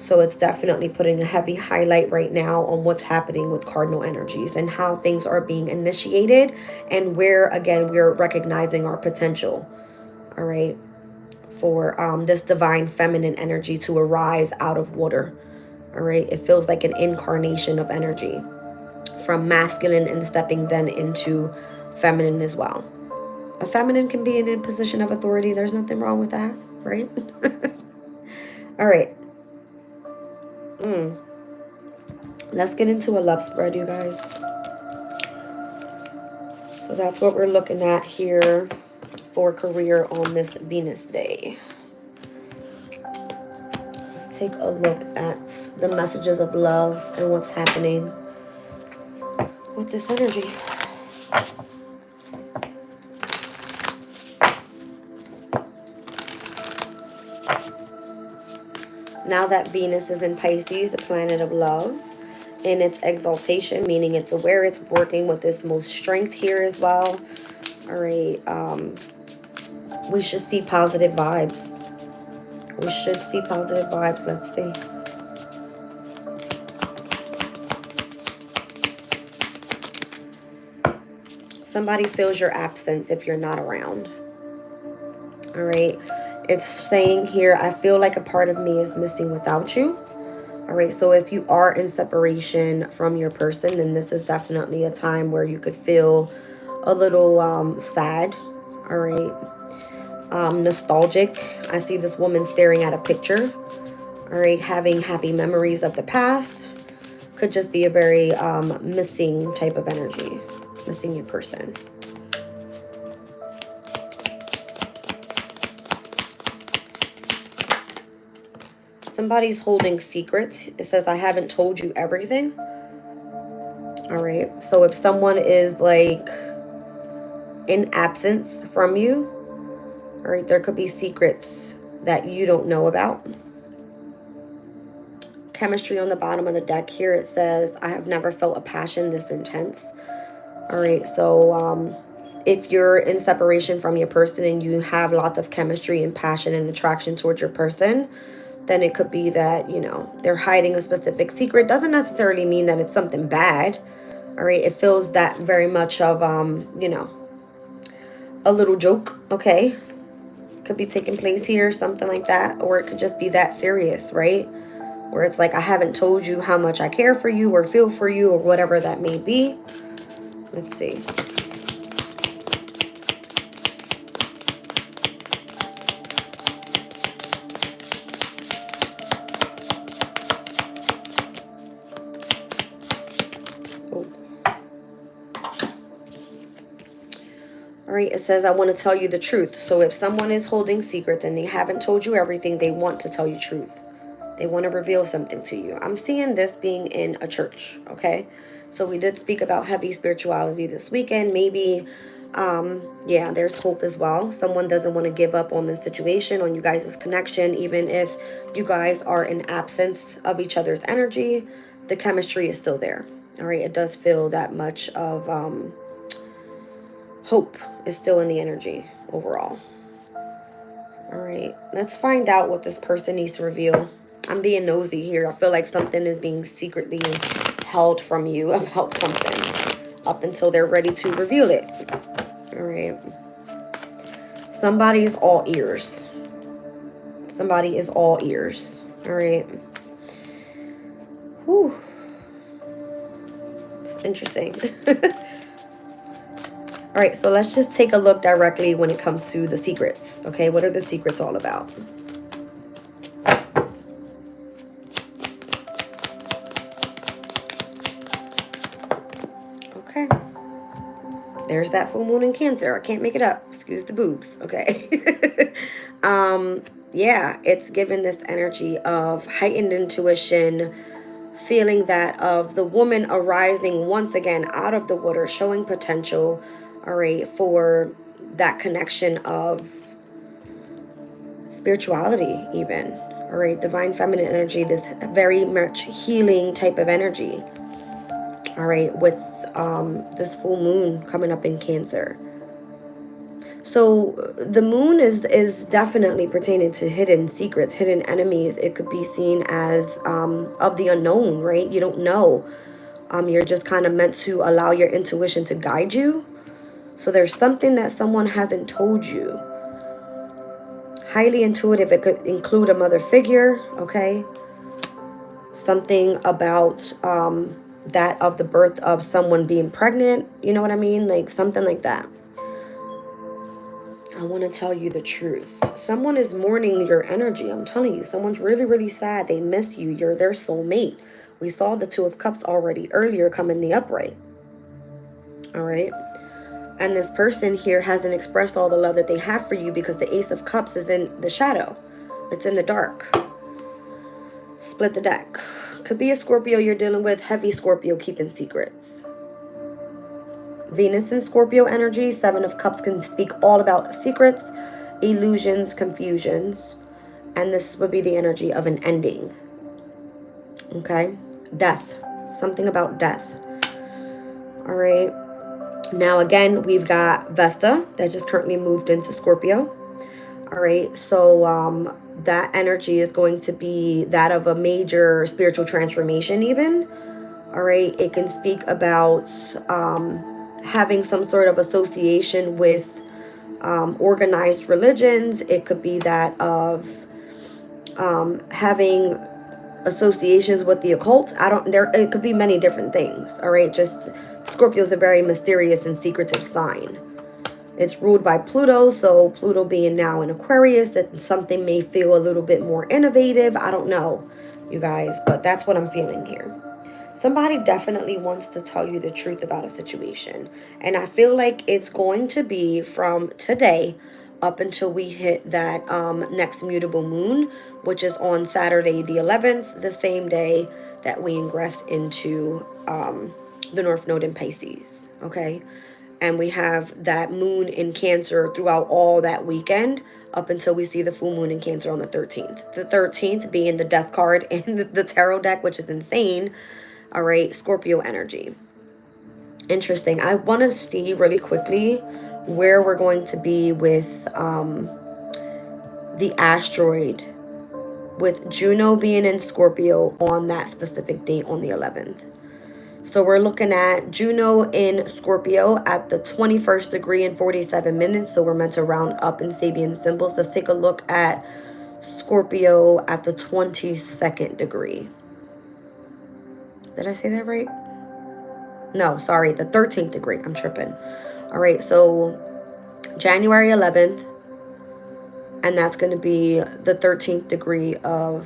So it's definitely putting a heavy highlight right now on what's happening with cardinal energies and how things are being initiated and where, again, we're recognizing our potential, all right, for this divine feminine energy to arise out of water, all right? It feels like an incarnation of energy from masculine and stepping then into feminine as well. A feminine can be in a position of authority. There's nothing wrong with that, right? All right. Let's get into a love spread, you guys. So that's what we're looking at here for career on this Venus day. Let's take a look at the messages of love and what's happening with this energy. Now that Venus is in Pisces, the planet of love, in its exaltation, meaning it's aware, it's working with its most strength here as well. All right, we should see positive vibes. We should see positive vibes. Let's see. Somebody feels your absence if you're not around. All right, it's saying here, I feel like a part of me is missing without you. All right, so if you are in separation from your person, then this is definitely a time where you could feel a little sad. All right, nostalgic. I see this woman staring at a picture. All right, having happy memories of the past. Could just be a very missing type of energy, missing your person. Somebody's holding secrets. It says, I haven't told you everything. All right. So if someone is like in absence from you, all right, there could be secrets that you don't know about. Chemistry on the bottom of the deck here. It says, I have never felt a passion this intense. All right. So if you're in separation from your person and you have lots of chemistry and passion and attraction towards your person, then it could be that, you know, they're hiding a specific secret. Doesn't necessarily mean that it's something bad. All right. It feels that very much of, you know, a little joke. Okay. Could be taking place here, something like that. Or it could just be that serious, right? Where it's like, I haven't told you how much I care for you or feel for you or whatever that may be. Let's see. All right, it says, I want to tell you the truth. So if someone is holding secrets and they haven't told you everything, they want to tell you truth. They want to reveal something to you. I'm seeing this being in a church, okay? So we did speak about heavy spirituality this weekend. Maybe, yeah, there's hope as well. Someone doesn't want to give up on this situation, on you guys' connection, even if you guys are in absence of each other's energy. The chemistry is still there, all right? It does feel that much of hope is still in the energy overall. All right, let's find out what this person needs to reveal. I'm being nosy here. I feel like something is being secretly held from you about something up until they're ready to reveal it. All right. Somebody's all ears. Somebody is all ears. All right. Whew. It's interesting. All right, so let's just take a look directly when it comes to the secrets. Okay, what are the secrets all about? Okay. There's that full moon in Cancer. I can't make it up. Excuse the boobs. Okay. Yeah, it's given this energy of heightened intuition, feeling that of the woman arising once again out of the water, showing potential, all right, for that connection of spirituality even. All right, divine feminine energy, this very much healing type of energy. All right, with this full moon coming up in Cancer. So the moon is definitely pertaining to hidden secrets, hidden enemies. It could be seen as of the unknown, right? You don't know. You're just kind of meant to allow your intuition to guide you. So there's something that someone hasn't told you. Highly intuitive. It could include a mother figure, okay? Something about that of the birth of someone being pregnant. You know what I mean? Like something like that. I want to tell you the truth. Someone is mourning your energy. I'm telling you, someone's really, really sad. They miss you. You're their soulmate. We saw the Two of Cups already earlier come in the upright. All right. And this person here hasn't expressed all the love that they have for you because the Ace of Cups is in the shadow. It's in the dark. Split the deck. Could be a Scorpio you're dealing with. Heavy Scorpio keeping secrets. Venus in Scorpio energy. Seven of Cups can speak all about secrets, illusions, confusions. And this would be the energy of an ending. Okay? Death. Something about death. All right. Now, again, we've got Vesta that just currently moved into Scorpio. All right. So that energy is going to be that of a major spiritual transformation even. All right. It can speak about having some sort of association with organized religions. It could be that of having associations with the occult. It could be many different things. All right. Just Scorpio is a very mysterious and secretive sign. It's ruled by Pluto, so Pluto being now in Aquarius, that something may feel a little bit more innovative. I don't know, you guys, but that's what I'm feeling here. Somebody definitely wants to tell you the truth about a situation. And I feel like it's going to be from today up until we hit that next mutable moon, which is on Saturday the 11th, the same day that we ingress into the North Node in Pisces, okay? And we have that moon in Cancer throughout all that weekend up until we see the full moon in Cancer on the 13th. The 13th being the death card in the tarot deck, which is insane. All right, Scorpio energy. Interesting. I want to see really quickly where we're going to be with the asteroid, with Juno being in Scorpio on that specific date on the 11th. So we're looking at Juno in Scorpio at the 21st degree in 47 minutes. So we're meant to round up in Sabian symbols. Let's take a look at Scorpio at the 22nd degree. Did I say that right? No, sorry, the 13th degree. I'm tripping. All right, so January 11th. And that's going to be the 13th degree of...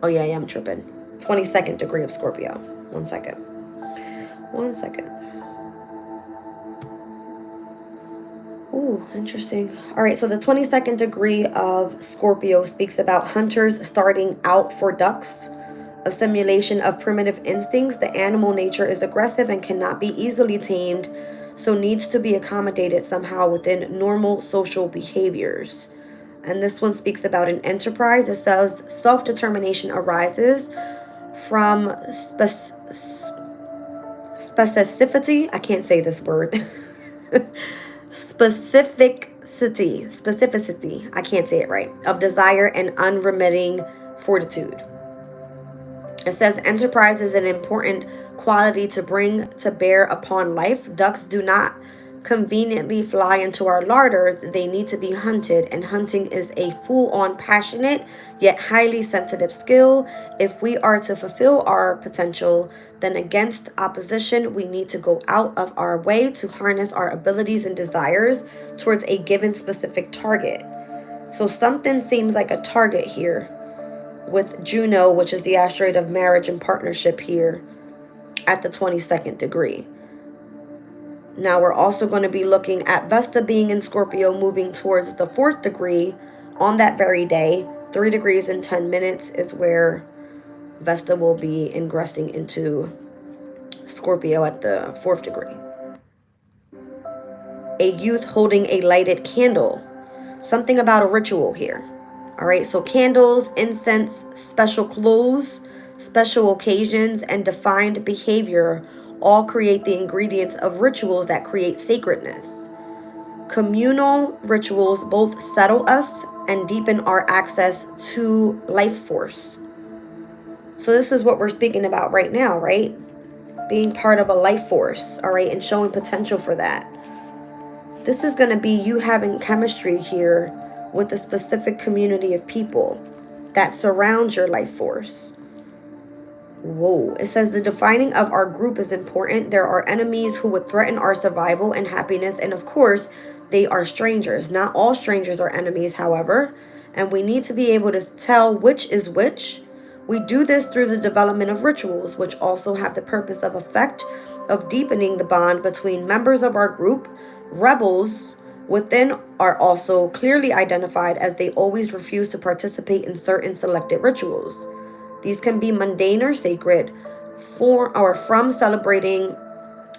Oh, yeah, I'm tripping. 22nd degree of Scorpio. One second. Ooh, interesting. All right, so the 22nd degree of Scorpio speaks about hunters starting out for ducks, a simulation of primitive instincts. The animal nature is aggressive and cannot be easily tamed, so needs to be accommodated somehow within normal social behaviors. And this one speaks about an enterprise. It says self-determination arises from specificity. I can't say this word. Specificity. I can't say it right. Of desire and unremitting fortitude. It says enterprise is an important quality to bring to bear upon life. Ducks do not conveniently fly into our larders, they need to be hunted, and hunting is a full-on passionate yet highly sensitive skill. If we are to fulfill our potential, then against opposition, we need to go out of our way to harness our abilities and desires towards a given specific target. So something seems like a target here with Juno, which is the asteroid of marriage and partnership here at the 22nd degree. Now we're also going to be looking at Vesta being in Scorpio, moving towards the 4th degree on that very day. 3 degrees and 10 minutes is where Vesta will be ingressing into Scorpio at the 4th degree. A youth holding a lighted candle. Something about a ritual here. All right, so candles, incense, special clothes, special occasions, and defined behavior all create the ingredients of rituals that create sacredness. Communal rituals both settle us and deepen our access to life force. So this is what we're speaking about right now, right? Being part of a life force, all right, and showing potential for that. This is going to be you having chemistry here with a specific community of people that surround your life force. Whoa. It says the defining of our group is important. There are enemies who would threaten our survival and happiness. And of course, they are strangers. Not all strangers are enemies, however. And we need to be able to tell which is which. We do this through the development of rituals, which also have the purpose of effect of deepening the bond between members of our group. Rebels within are also clearly identified as they always refuse to participate in certain selected rituals. These can be mundane or sacred, from celebrating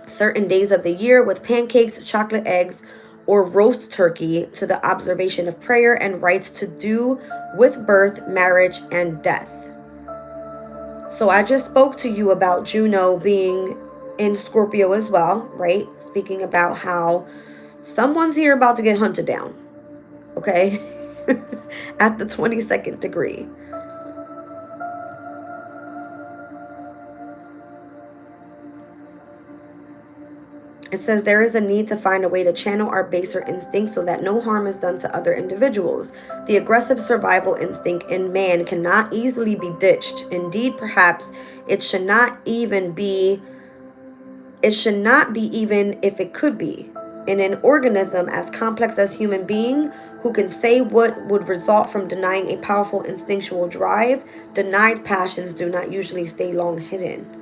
certain days of the year with pancakes, chocolate eggs, or roast turkey to the observation of prayer and rites to do with birth, marriage, and death. So I just spoke to you about Juno being in Scorpio as well, right? Speaking about how someone's here about to get hunted down, okay? At the 22nd degree. It says there is a need to find a way to channel our baser instincts so that no harm is done to other individuals. The aggressive survival instinct in man cannot easily be ditched. Indeed, perhaps it should not be even if it could be. In an organism as complex as human being, who can say what would result from denying a powerful instinctual drive, denied passions do not usually stay long hidden.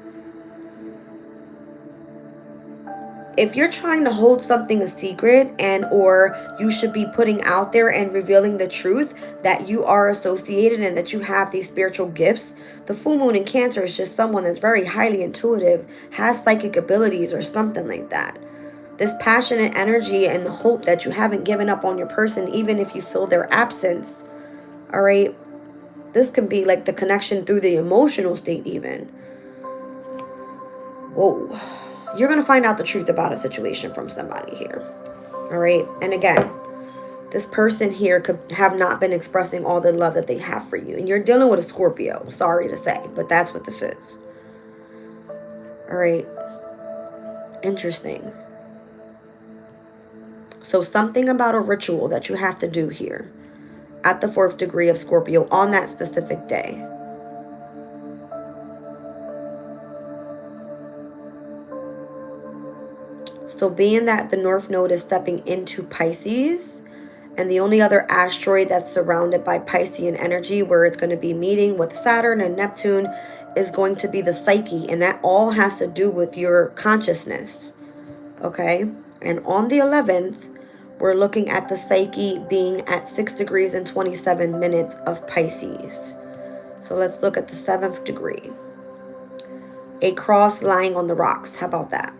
If you're trying to hold something a secret or you should be putting out there and revealing the truth that you are associated and that you have these spiritual gifts, the full moon in Cancer is just someone that's very highly intuitive, has psychic abilities or something like that. This passionate energy and the hope that you haven't given up on your person, even if you feel their absence, all right? This can be like the connection through the emotional state even. Whoa. You're going to find out the truth about a situation from somebody here. All right. And again, this person here could have not been expressing all the love that they have for you. And you're dealing with a Scorpio. Sorry to say, but that's what this is. All right. Interesting. So something about a ritual that you have to do here at the 4th degree of Scorpio on that specific day. So being that the North Node is stepping into Pisces, and the only other asteroid that's surrounded by Piscean energy where it's going to be meeting with Saturn and Neptune is going to be the psyche. And that all has to do with your consciousness. Okay? And on the 11th, we're looking at the psyche being at 6 degrees and 27 minutes of Pisces. So let's look at the 7th degree. A cross lying on the rocks. How about that?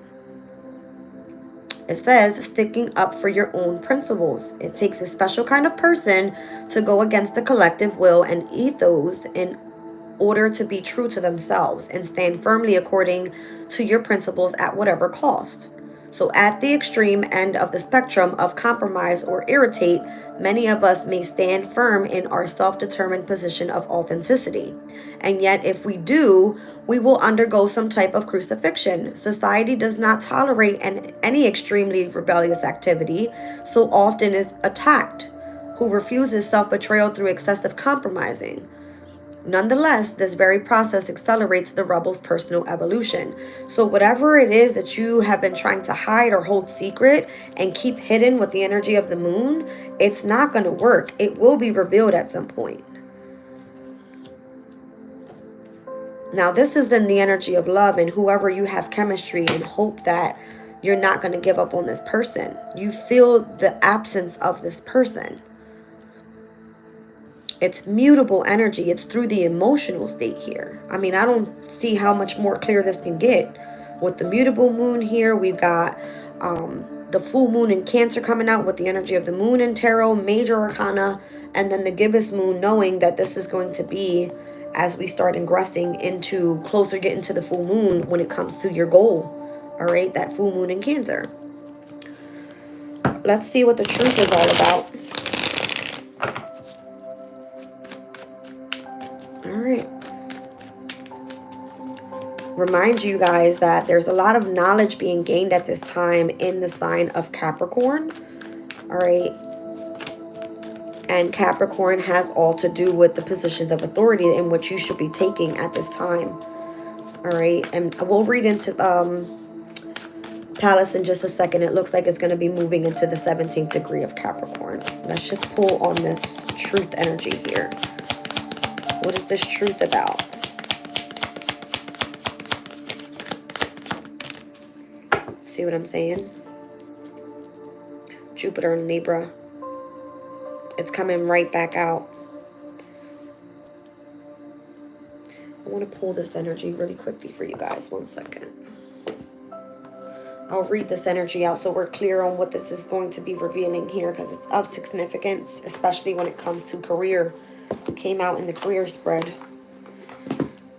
It says sticking up for your own principles. It takes a special kind of person to go against the collective will and ethos in order to be true to themselves and stand firmly according to your principles at whatever cost. So at the extreme end of the spectrum of compromise or irritate, many of us may stand firm in our self-determined position of authenticity. And yet, if we do, we will undergo some type of crucifixion. Society does not tolerate any extremely rebellious activity, so often is attacked, who refuses self-betrayal through excessive compromising. Nonetheless, this very process accelerates the rebel's personal evolution. So whatever it is that you have been trying to hide or hold secret and keep hidden with the energy of the moon, it's not going to work. It will be revealed at some point. Now, this is in the energy of love, and whoever you have chemistry, and hope that you're not going to give up on this person. You feel the absence of this person. It's mutable energy. It's through the emotional state here. I mean, I don't see how much more clear this can get. With the mutable moon here, we've got the full moon in Cancer coming out with the energy of the moon in tarot, major arcana, and then the gibbous moon, knowing that this is going to be as we start ingressing into closer getting to the full moon when it comes to your goal. All right, that full moon in Cancer. Let's see what the truth is all about. Alright. Remind you guys that there's a lot of knowledge being gained at this time in the sign of Capricorn. Alright. And Capricorn has all to do with the positions of authority in which you should be taking at this time. Alright. And we'll read into Palace in just a second. It looks like it's going to be moving into the 17th degree of Capricorn. Let's just pull on this truth energy here. What is this truth about? See what I'm saying? Jupiter and Libra. It's coming right back out. I want to pull this energy really quickly for you guys. 1 second. I'll read this energy out so we're clear on what this is going to be revealing here, because it's of significance, especially when it comes to career. Came out in the career spread.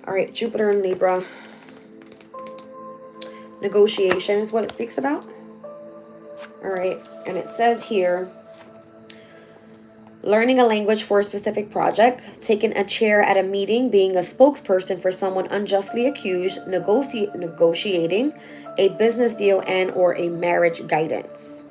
All right, Jupiter and Libra. Negotiation is what it speaks about. All right, and it says here, learning a language for a specific project, taking a chair at a meeting, being a spokesperson for someone unjustly accused, negotiating a business deal and or a marriage guidance.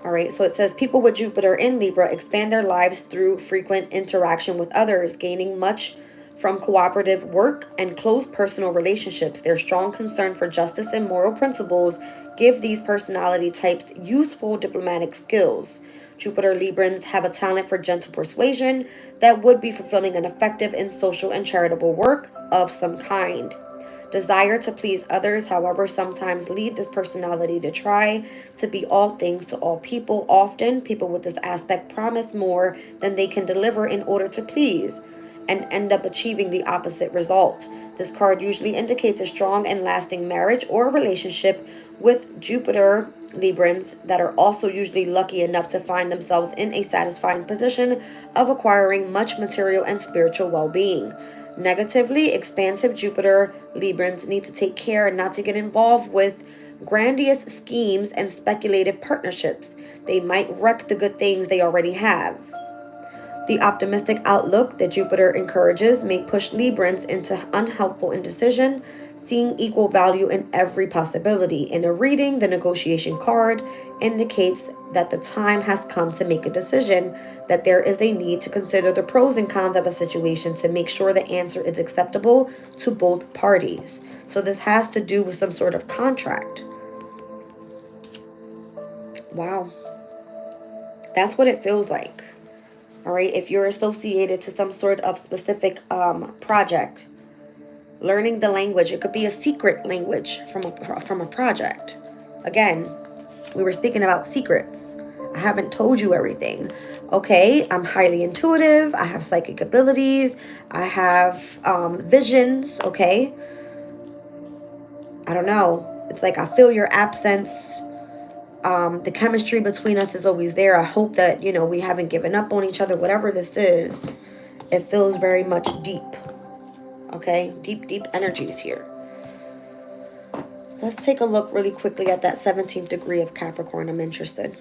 All right, so it says people with Jupiter in Libra expand their lives through frequent interaction with others, gaining much from cooperative work and close personal relationships. Their strong concern for justice and moral principles give these personality types useful diplomatic skills. Jupiter Librans have a talent for gentle persuasion that would be fulfilling an effective in social and charitable work of some kind. Desire to please others, however, sometimes lead this personality to try to be all things to all people. Often, people with this aspect promise more than they can deliver in order to please, and end up achieving the opposite result. This card usually indicates a strong and lasting marriage or relationship with Jupiter Librans that are also usually lucky enough to find themselves in a satisfying position of acquiring much material and spiritual well-being. Negatively, expansive Jupiter Librans need to take care not to get involved with grandiose schemes and speculative partnerships. They might wreck the good things they already have. The optimistic outlook that Jupiter encourages may push Librans into unhelpful indecision, seeing equal value in every possibility. In a reading, the negotiation card indicates that the time has come to make a decision, that there is a need to consider the pros and cons of a situation to make sure the answer is acceptable to both parties. So this has to do with some sort of contract. Wow. That's what it feels like. All right, if you're associated to some sort of specific project, learning the language, it could be a secret language from a project. Again, we were speaking about secrets. I haven't told you everything. Okay, I'm highly intuitive. I have psychic abilities. I have visions, okay? I don't know. It's like I feel your absence. The chemistry between us is always there. I hope that, you know, we haven't given up on each other. Whatever this is, it feels very much deep. Okay? Deep, deep energies here. Let's take a look really quickly at that 17th degree of Capricorn. I'm interested.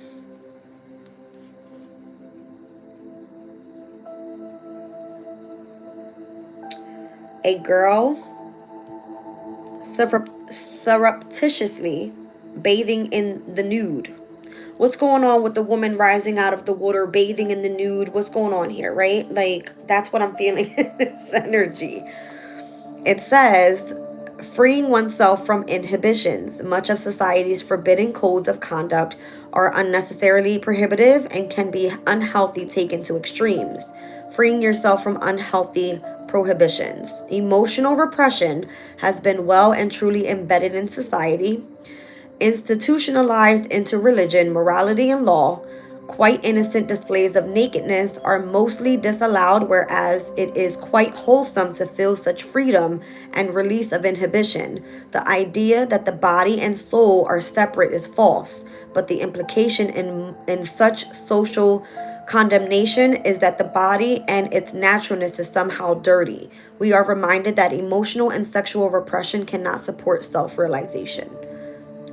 A girl surreptitiously bathing in the nude. What's going on with the woman rising out of the water, bathing in the nude? What's going on here, right? Like, that's what I'm feeling in this energy. It says, freeing oneself from inhibitions. Much of society's forbidden codes of conduct are unnecessarily prohibitive and can be unhealthy taken to extremes. Freeing yourself from unhealthy prohibitions. Emotional repression has been well and truly embedded in society, institutionalized into religion, morality, and law. Quite innocent displays of nakedness are mostly disallowed, whereas it is quite wholesome to feel such freedom and release of inhibition. The idea that the body and soul are separate is false, but the implication in such social condemnation is that the body and its naturalness is somehow dirty. We are reminded that emotional and sexual repression cannot support self-realization.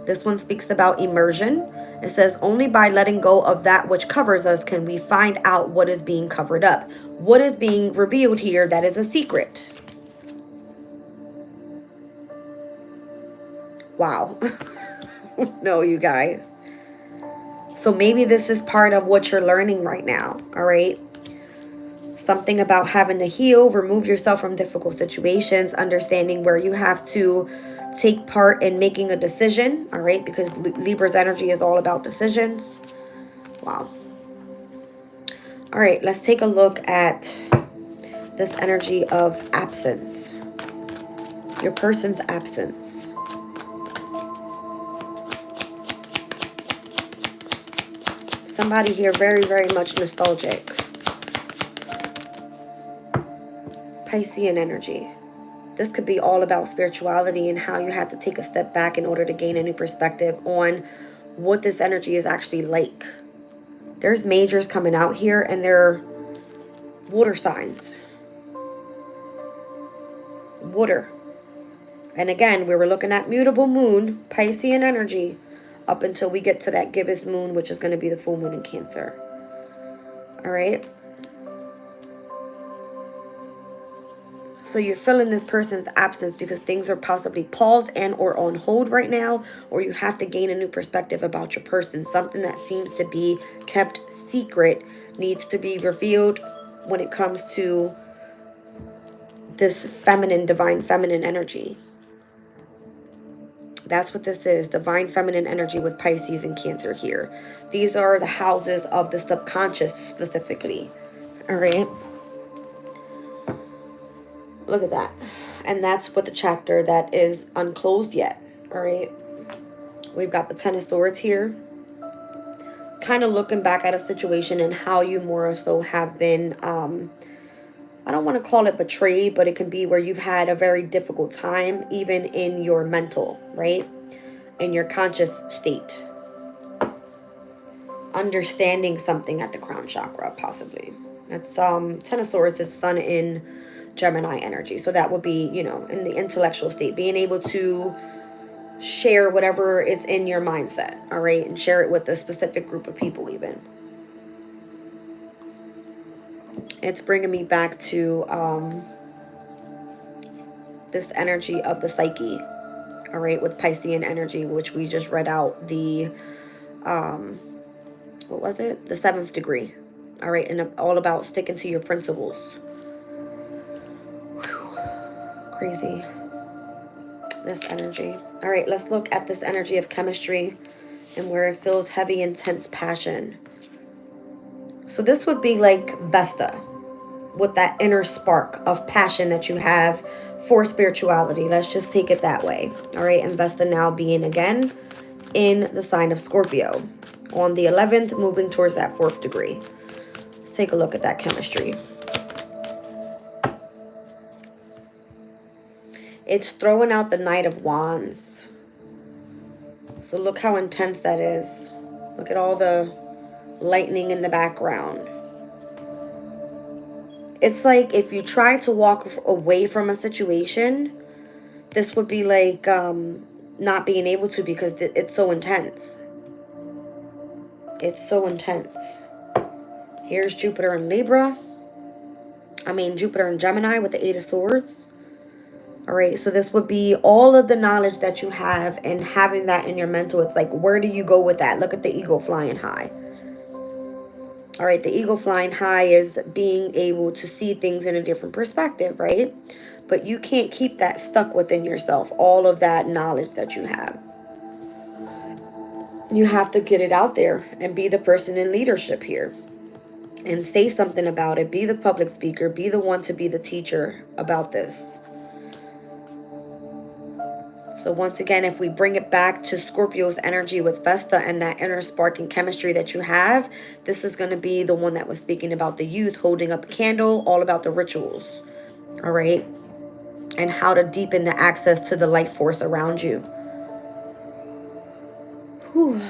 This one speaks about immersion. It says, only by letting go of that which covers us can we find out what is being covered up. What is being revealed here that is a secret? Wow. No, you guys. So maybe this is part of what you're learning right now, all right? Something about having to heal, remove yourself from difficult situations, understanding where you have to take part in making a decision, all right? Because Libra's energy is all about decisions. Wow. All right, let's take a look at this energy of absence. Your person's absence. Somebody here very, very much nostalgic. Piscean energy. This could be all about spirituality and how you have to take a step back in order to gain a new perspective on what this energy is actually like. There's majors coming out here and they're water signs. Water. And again, we were looking at mutable moon, Piscean energy, up until we get to that gibbous moon, which is going to be the full moon in Cancer. All right. So you're feeling this person's absence because things are possibly paused and or on hold right now, or you have to gain a new perspective about your person. Something that seems to be kept secret needs to be revealed when it comes to this feminine, divine feminine energy. That's what this is, divine feminine energy with Pisces and Cancer here. These are the houses of the subconscious specifically. All right. Look at that. And that's what the chapter that is unclosed yet. All right. We've got the Ten of Swords here. Kind of looking back at a situation and how you more so have been, I don't want to call it betrayed, but it can be where you've had a very difficult time, even in your mental, right? In your conscious state. Understanding something at the crown chakra, possibly. That's Ten of Swords is Sun in Gemini energy. So that would be, you know, in the intellectual state, being able to share whatever is in your mindset, all right? And share it with a specific group of people even. It's bringing me back to this energy of the psyche, all right, with Piscean energy, which we just read out the, what was it? The 7th degree, all right, and all about sticking to your principles. Whew. Crazy, this energy. All right, let's look at this energy of chemistry and where it feels heavy, intense passion. So this would be like Vesta, with that inner spark of passion that you have for spirituality. Let's just take it that way. All right. And Vesta now being again in the sign of Scorpio on the 11th, moving towards that 4th degree. Let's take a look at that chemistry. It's throwing out the Knight of Wands. So look how intense that is. Look at all the lightning in the background. It's like if you try to walk away from a situation, this would be like not being able to, because it's so intense. It's so intense. Here's Jupiter in Libra. Jupiter in Gemini with the Eight of Swords. All right, so this would be all of the knowledge that you have, and having that in your mental. It's like, where do you go with that? Look at the eagle flying high. All right, the eagle flying high is being able to see things in a different perspective, right? But you can't keep that stuck within yourself, all of that knowledge that you have. You have to get it out there and be the person in leadership here. And say something about it. Be the public speaker. Be the one to be the teacher about this. So once again, if we bring it back to Scorpio's energy with Vesta and that inner spark and chemistry that you have, this is going to be the one that was speaking about the youth holding up a candle, all about the rituals. All right. And how to deepen the access to the life force around you. Whew.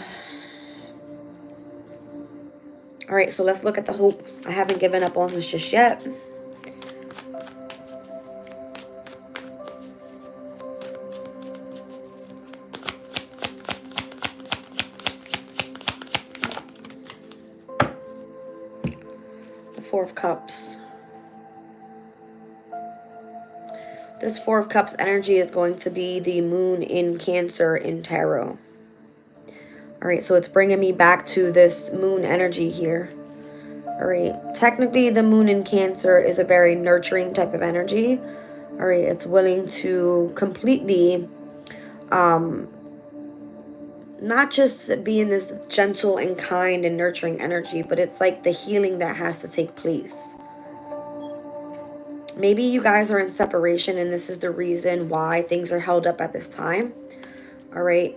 All right, so let's look at the hope. I haven't given up on this just yet. The Four of Cups. This Four of Cups energy is going to be the moon in Cancer in tarot. All right, so it's bringing me back to this moon energy here. All right, technically the moon in Cancer is a very nurturing type of energy. All right, it's willing to completely, not just be in this gentle and kind and nurturing energy, but it's like the healing that has to take place. Maybe you guys are in separation and this is the reason why things are held up at this time. All right.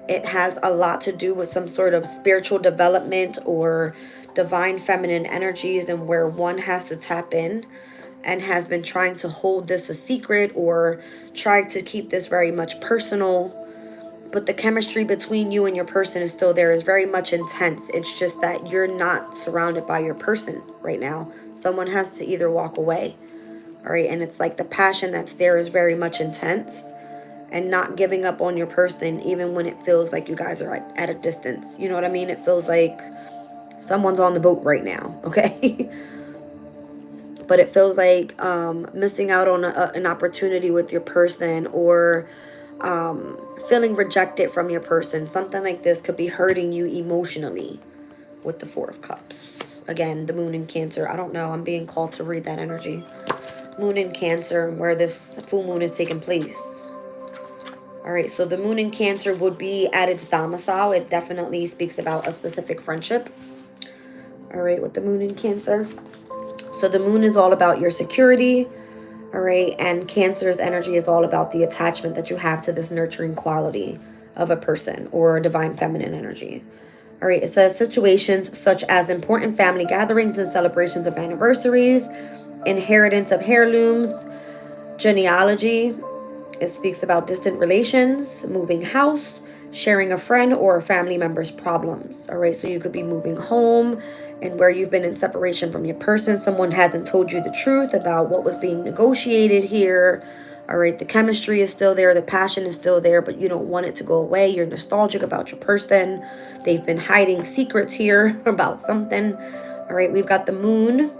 It has a lot to do with some sort of spiritual development or divine feminine energies, and where one has to tap in and has been trying to hold this a secret or try to keep this very much personal. But the chemistry between you and your person is still there. It's very much intense. It's just that you're not surrounded by your person right now. Someone has to either walk away. All right. And it's like the passion that's there is very much intense. And not giving up on your person, even when it feels like you guys are at a distance. You know what I mean? It feels like someone's on the boat right now, okay? But it feels like missing out on an opportunity with your person, or feeling rejected from your person. Something like this could be hurting you emotionally with the Four of Cups. Again, the moon in Cancer. I don't know. I'm being called to read that energy. Moon in Cancer, where this full moon is taking place. All right, so the moon in Cancer would be at its domicile. It definitely speaks about a specific friendship. All right, with the moon in Cancer. So the moon is all about your security. All right, and Cancer's energy is all about the attachment that you have to this nurturing quality of a person or divine feminine energy. All right, it says situations such as important family gatherings and celebrations of anniversaries, inheritance of heirlooms, genealogy. It speaks about distant relations, moving house, sharing a friend or a family member's problems. All right, so you could be moving home, and where you've been in separation from your person, someone hasn't told you the truth about what was being negotiated here. All right, the chemistry is still there, the passion is still there, but you don't want it to go away. You're nostalgic about your person. They've been hiding secrets here about something. All right, we've got the moon.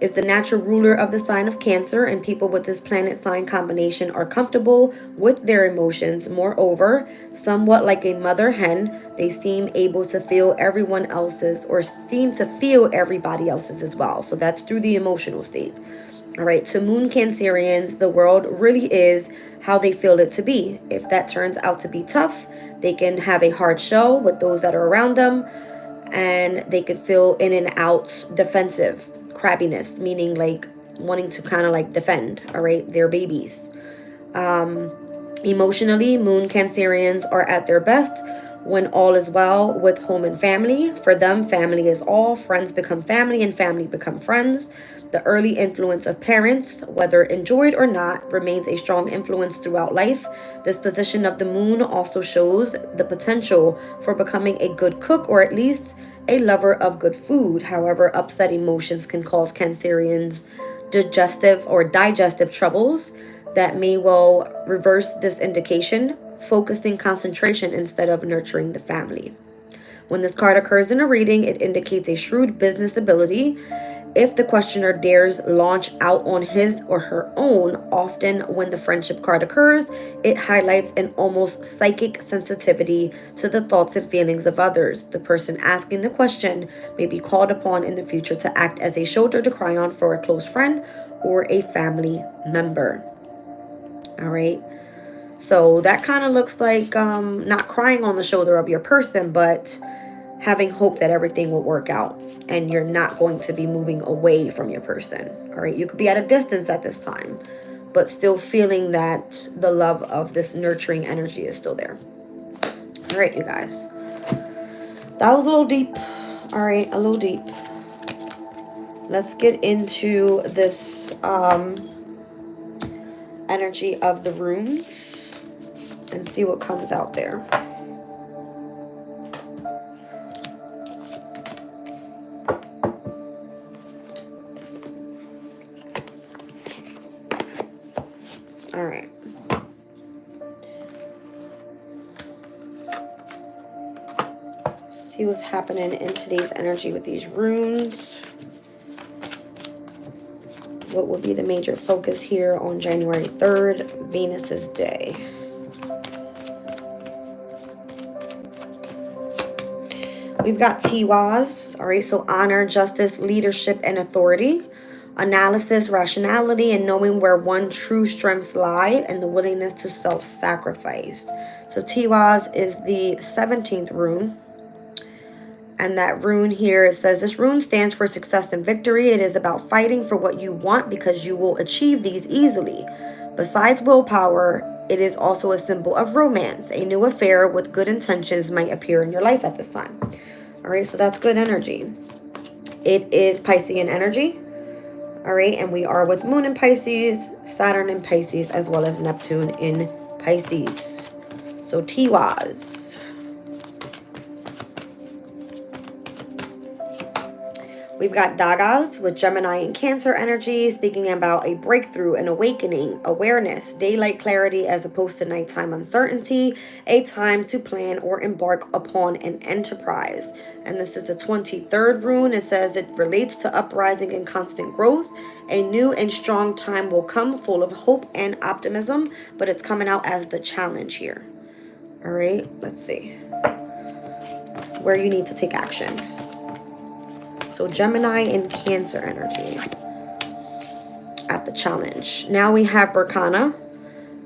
It's the natural ruler of the sign of Cancer, and people with this planet sign combination are comfortable with their emotions. Moreover, somewhat like a mother hen, they seem able to feel everyone else's, or seem to feel everybody else's as well. So that's through the emotional state. All right, to moon Cancerians, the world really is how they feel it to be. If that turns out to be tough, they can have a hard show with those that are around them, and they can feel in and out defensive. Crabbiness, meaning like wanting to kind of like defend, all right, their babies. Emotionally, moon Cancerians are at their best when all is well with home and family. For them, family is all. Friends become family and family become friends. The early influence of parents, whether enjoyed or not, remains a strong influence throughout life. This position of the moon also shows the potential for becoming a good cook, or at least a lover of good food. However, upset emotions can cause Cancerians digestive troubles that may well reverse this indication. focusing concentration instead of nurturing the family. When this card occurs in a reading, it indicates a shrewd business ability. If the questioner dares launch out on his or her own, often when the friendship card occurs, it highlights an almost psychic sensitivity to the thoughts and feelings of others. The person asking the question may be called upon in the future to act as a shoulder to cry on for a close friend or a family member. All right. So that kind of looks like not crying on the shoulder of your person, but having hope that everything will work out and you're not going to be moving away from your person. All right. You could be at a distance at this time, but still feeling that the love of this nurturing energy is still there. All right, you guys. That was a little deep. All right. A little deep. Let's get into this energy of the runes and see what comes out there. All right. See what's happening in today's energy with these runes. What will be the major focus here on January 3rd, Venus's day? We've got Tiwaz, all right, so honor, justice, leadership, and authority. Analysis, rationality, and knowing where one true strengths lie, and the willingness to self-sacrifice. So Tiwaz is the 17th rune. And that rune here, it says, this rune stands for success and victory. It is about fighting for what you want because you will achieve these easily. Besides willpower, it is also a symbol of romance. A new affair with good intentions might appear in your life at this time. All right, so that's good energy. It is Piscean energy. All right, and we are with Moon in Pisces, Saturn in Pisces, as well as Neptune in Pisces. So Tiwaz. We've got Dagas with Gemini and Cancer energy, speaking about a breakthrough, an awakening, awareness, daylight clarity as opposed to nighttime uncertainty, a time to plan or embark upon an enterprise. And this is the 23rd rune. It says it relates to uprising and constant growth. A new and strong time will come full of hope and optimism, but it's coming out as the challenge here. All right, let's see where you need to take action. So Gemini and Cancer energy at the challenge. Now we have Berkana.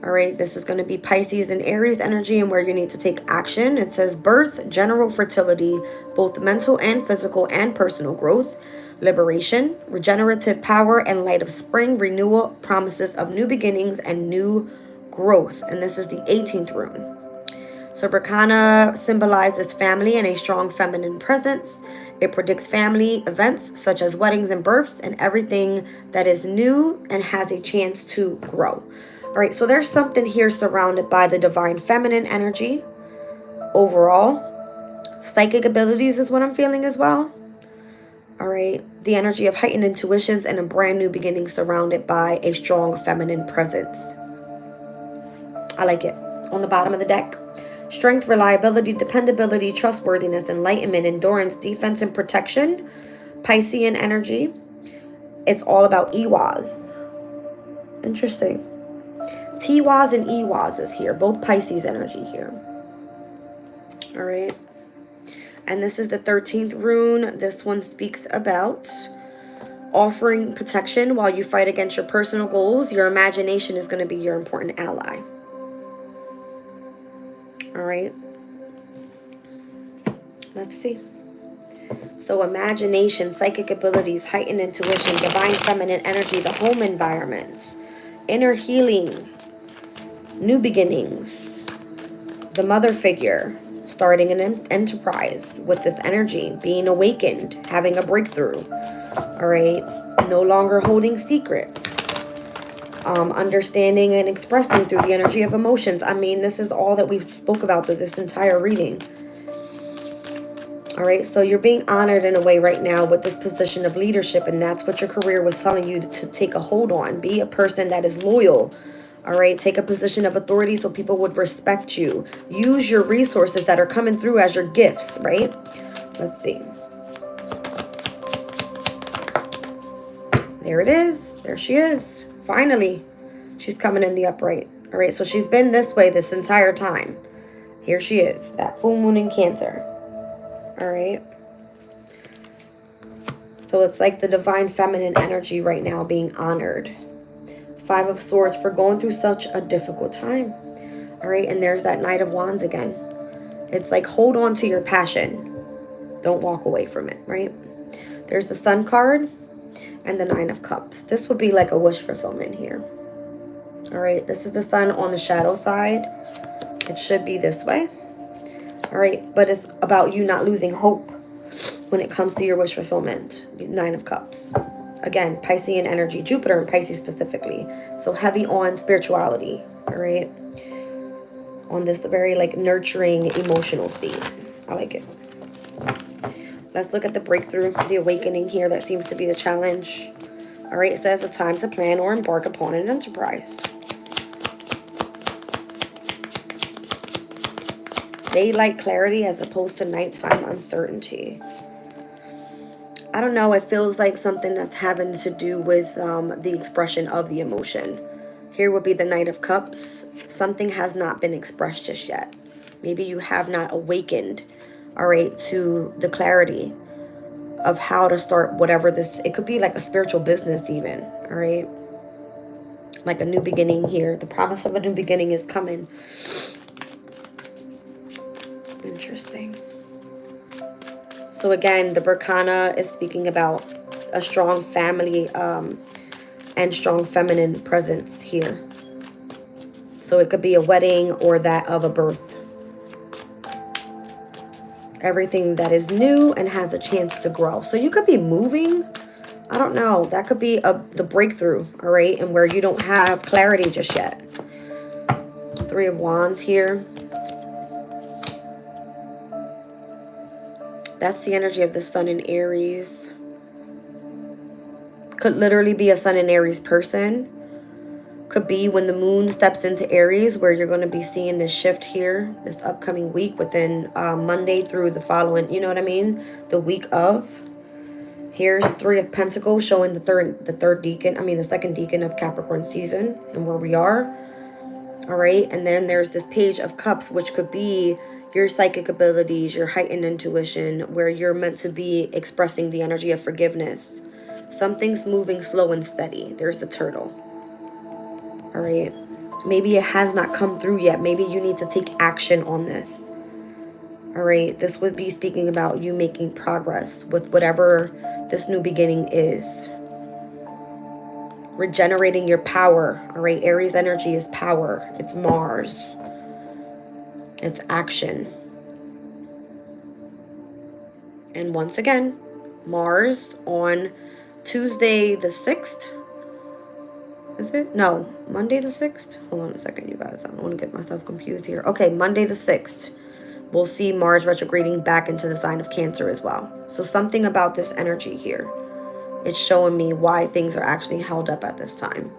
All right, this is going to be Pisces and Aries energy and where you need to take action. It says birth, general fertility, both mental and physical and personal growth, liberation, regenerative power, and light of spring, renewal, promises of new beginnings and new growth. And this is the 18th rune. So Berkana symbolizes family and a strong feminine presence. It predicts family events such as weddings and births and everything that is new and has a chance to grow. All right, so there's something here surrounded by the divine feminine energy. Overall, psychic abilities is what I'm feeling as well. All right, the energy of heightened intuitions and a brand new beginning surrounded by a strong feminine presence. I like it. On the bottom of the deck, strength, reliability, dependability, trustworthiness, enlightenment, endurance, defense, and protection. Piscean energy. It's all about Ewaz. Interesting. Tiwaz and Ewaz is here. Both Pisces energy here. All right. And this is the 13th rune. This one speaks about offering protection while you fight against your personal goals. Your imagination is going to be your important ally. All right. Let's see. So imagination, psychic abilities, heightened intuition, divine feminine energy, the home environments, inner healing, new beginnings, the mother figure, starting an enterprise with this energy, being awakened, having a breakthrough. All right. No longer holding secrets. Understanding and expressing through the energy of emotions. I mean, this is all that we spoke about through this entire reading. All right, so you're being honored in a way right now with this position of leadership, and that's what your career was telling you to take a hold on. Be a person that is loyal. All right, take a position of authority so people would respect you. Use your resources that are coming through as your gifts, right? Let's see. There it is. There she is. Finally, she's coming in the upright. All right, so she's been this way this entire time. Here she is, that full moon in Cancer. All right. So it's like the divine feminine energy right now being honored. 5 of Swords for going through such a difficult time. All right, and there's that Knight of Wands again. It's like hold on to your passion. Don't walk away from it, right? There's the Sun card and the 9 of Cups. This would be like a wish fulfillment here. All right, this is the Sun on the shadow side. It should be this way. All right, but it's about you not losing hope when it comes to your wish fulfillment. 9 of Cups. Again, Piscean energy, Jupiter and Pisces specifically. So heavy on spirituality, all right? On this very like nurturing emotional state. I like it. Let's look at the breakthrough, the awakening here. That seems to be the challenge. All right, it says a time to plan or embark upon an enterprise. Daylight clarity as opposed to nighttime uncertainty. I don't know, it feels like something that's having to do with the expression of the emotion. Here would be the Knight of Cups. Something has not been expressed just yet. Maybe you have not awakened, all right, to the clarity of how to start whatever this, it could be like a spiritual business even, all right? Like a new beginning here. The promise of a new beginning is coming. Interesting. So again, the Berkana is speaking about a strong family and strong feminine presence here. So it could be a wedding or that of a birth. Everything that is new and has a chance to grow. So you could be moving. I don't know. That could be the breakthrough, all right? And where you don't have clarity just yet. 3 of Wands here. That's the energy of the Sun in Aries. Could literally be a Sun in Aries person. Could be when the moon steps into Aries, where you're going to be seeing this shift here this upcoming week within Monday through the following, you know what I mean? The week of. Here's 3 of Pentacles showing the second decan of Capricorn season and where we are. All right. And then there's this Page of Cups, which could be your psychic abilities, your heightened intuition, where you're meant to be expressing the energy of forgiveness. Something's moving slow and steady. There's the Turtle. All right. Maybe it has not come through yet. Maybe you need to take action on this. All right. This would be speaking about you making progress with whatever this new beginning is. Regenerating your power. All right. Aries energy is power. It's Mars. It's action. And once again, Mars on Tuesday the 6th. Is it? No, Monday the 6th. Hold on a second, you guys. I don't want to get myself confused here. Okay, Monday the 6th. We'll see Mars retrograding back into the sign of Cancer as well. So something about this energy here. It's showing me why things are actually held up at this time.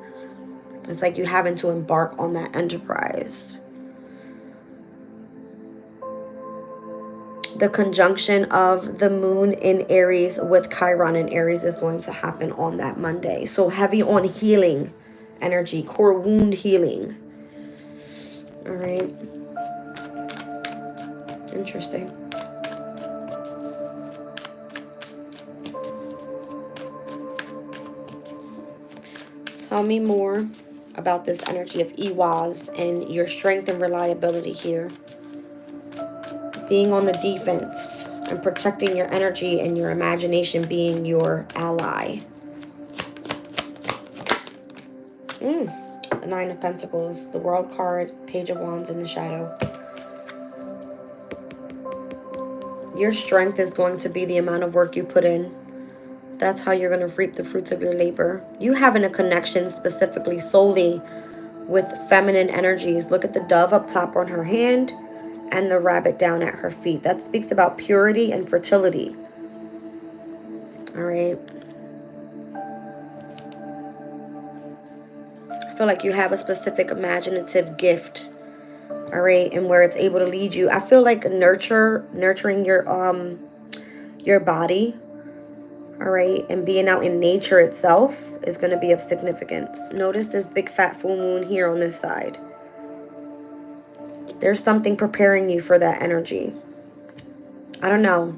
It's like you having to embark on that enterprise. The conjunction of the moon in Aries with Chiron in Aries is going to happen on that Monday. So heavy on healing energy, core wound healing. All right. Interesting. Tell me more about this energy of Iwas and your strength and reliability here. Being on the defense and protecting your energy and your imagination being your ally. The 9 of Pentacles, the World card, Page of Wands in the shadow. Your strength is going to be the amount of work you put in. That's how you're going to reap the fruits of your labor. You having a connection specifically solely with feminine energies. Look at the dove up top on her hand and the rabbit down at her feet. That speaks about purity and fertility. All right. feel like you have a specific imaginative gift, all right, and where it's able to lead you. I feel like nurturing your body, all right, and being out in nature itself is going to be of significance. Notice this big fat full moon here on this side. There's something preparing you for that energy. I don't know.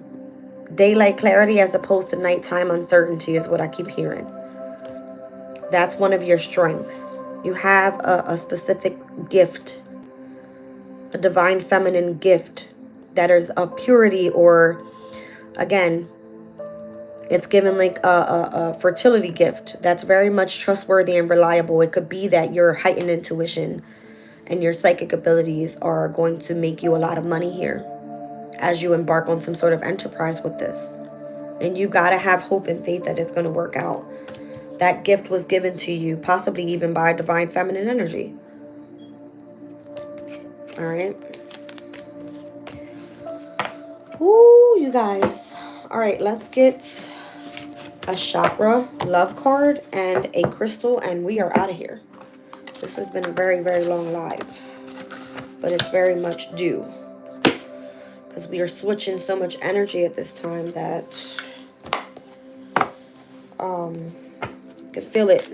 Daylight clarity as opposed to nighttime uncertainty is what I keep hearing. That's one of your strengths. You have a specific gift, a divine feminine gift that is of purity, or again, it's given like a fertility gift that's very much trustworthy and reliable. It could be that your heightened intuition and your psychic abilities are going to make you a lot of money here as you embark on some sort of enterprise with this. And you got to have hope and faith that it's going to work out. That gift was given to you, possibly even by divine feminine energy. All right. Ooh, you guys. All right, let's get a chakra love card and a crystal, and we are out of here. This has been a very, very long live, but it's very much due because we are switching so much energy at this time that you can feel it.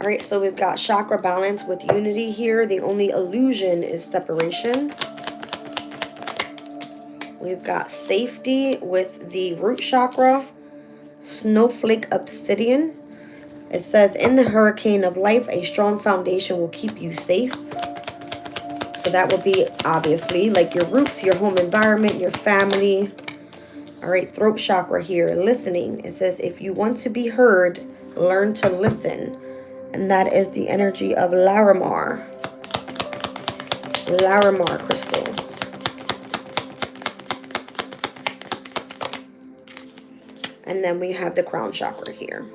All right, so we've got chakra balance with unity here. The only illusion is separation. We've got safety with the root chakra, snowflake obsidian. It says, in the hurricane of life, a strong foundation will keep you safe. So that will be obviously like your roots, your home environment, your family. All right, throat chakra here, listening. It says, if you want to be heard, learn to listen. And that is the energy of Larimar. Larimar crystal. And then we have the crown chakra here.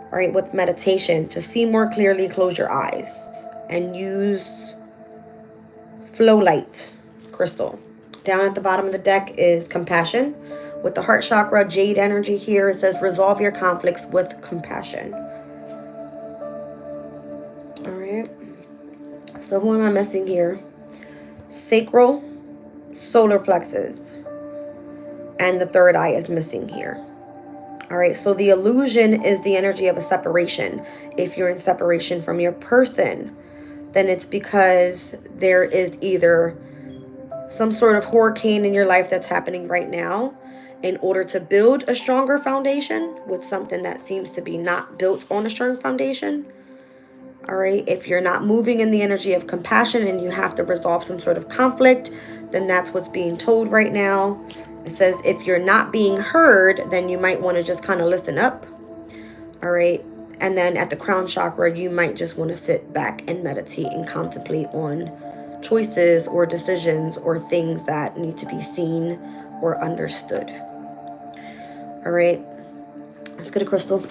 All right, with meditation, to see more clearly, close your eyes and use flow light crystal. Down at the bottom of the deck is compassion. With the heart chakra, jade energy here, it says resolve your conflicts with compassion. All right. So who am I missing here? Sacral, solar plexus, and the third eye is missing here. All right, so the illusion is the energy of a separation. If you're in separation from your person, then it's because there is either some sort of hurricane in your life that's happening right now in order to build a stronger foundation with something that seems to be not built on a strong foundation. All right, if you're not moving in the energy of compassion and you have to resolve some sort of conflict, then that's what's being told right now. It says if you're not being heard, then you might want to just kind of listen up. All right. And then at the crown chakra, you might just want to sit back and meditate and contemplate on choices or decisions or things that need to be seen or understood. All right. Let's get a crystal.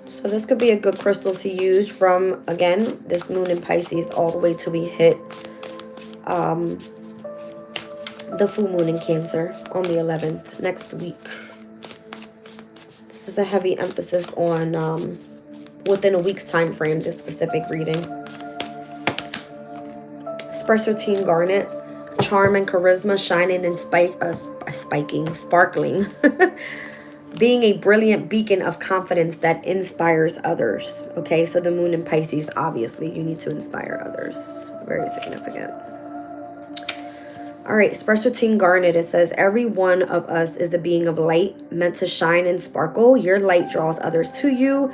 So this could be a good crystal to use from, again, this moon in Pisces all the way till we hit the full moon in Cancer on the 11th next week. This is a heavy emphasis on within a week's time frame, this specific reading. Sparsertine garnet, charm and charisma, shining and sparkling. Being a brilliant beacon of confidence that inspires others. Okay, so the moon in Pisces, obviously, you need to inspire others. Very significant. All right, Sparsertine garnet, it says, every one of us is a being of light, meant to shine and sparkle. Your light draws others to you,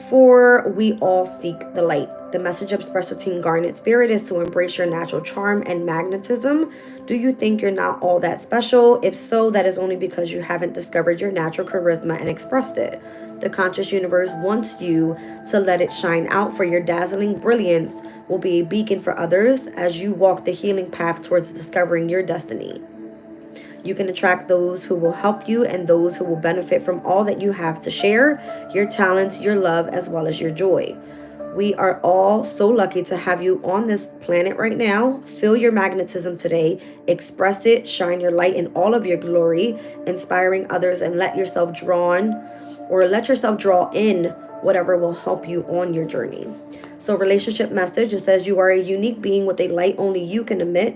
for we all seek the light. The message of Special Team Garnet Spirit is to embrace your natural charm and magnetism. Do you think you're not all that special? If so, that is only because you haven't discovered your natural charisma and expressed it. The conscious universe wants you to let it shine out, for your dazzling brilliance will be a beacon for others as you walk the healing path towards discovering your destiny. You can attract those who will help you and those who will benefit from all that you have to share, your talents, your love, as well as your joy. We are all so lucky to have you on this planet right now. Feel your magnetism today. Express it. Shine your light in all of your glory, inspiring others, and let yourself draw in whatever will help you on your journey. So, relationship message, it says you are a unique being with a light only you can emit.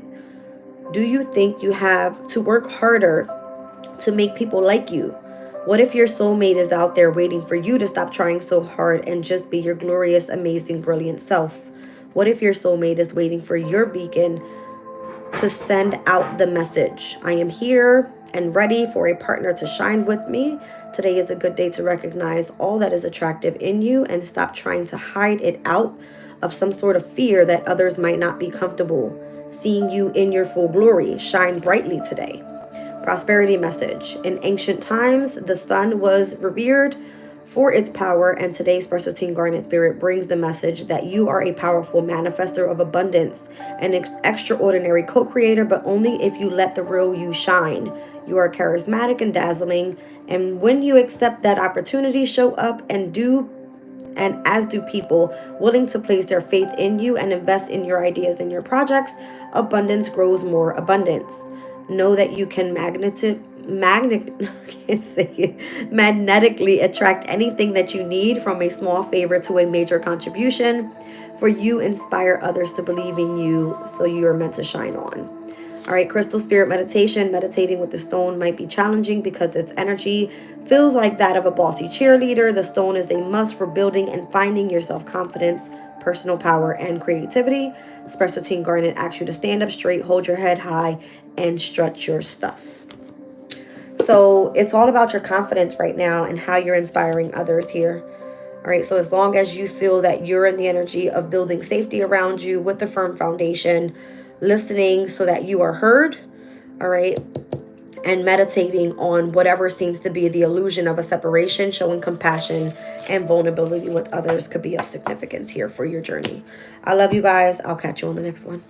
Do you think you have to work harder to make people like you? What if your soulmate is out there waiting for you to stop trying so hard and just be your glorious, amazing, brilliant self? What if your soulmate is waiting for your beacon to send out the message? I am here and ready for a partner to shine with me. Today is a good day to recognize all that is attractive in you and stop trying to hide it out of some sort of fear that others might not be comfortable seeing you in your full glory. Shine brightly today. Prosperity message. In ancient times, the sun was revered for its power, and today's Special Team Garnet Spirit brings the message that you are a powerful manifester of abundance, an extraordinary co-creator, but only if you let the real you shine. You are charismatic and dazzling, and when you accept that opportunity, show up and as do people willing to place their faith in you and invest in your ideas and your projects, abundance grows more abundance. Know that you can magnetically attract anything that you need, from a small favor to a major contribution, for you inspire others to believe in you, so you are meant to shine on. All right, crystal spirit meditation. Meditating with the stone might be challenging because its energy feels like that of a bossy cheerleader. The stone is a must for building and finding your self-confidence, personal power, and creativity. Special Team Garnet asks you to stand up straight, hold your head high, and stretch your stuff. So it's all about your confidence right now and how you're inspiring others here. All right, so as long as you feel that you're in the energy of building safety around you with a firm foundation, listening so that you are heard, all right, and meditating on whatever seems to be the illusion of a separation, showing compassion and vulnerability with others could be of significance here for your journey. I love you guys. I'll catch you on the next one.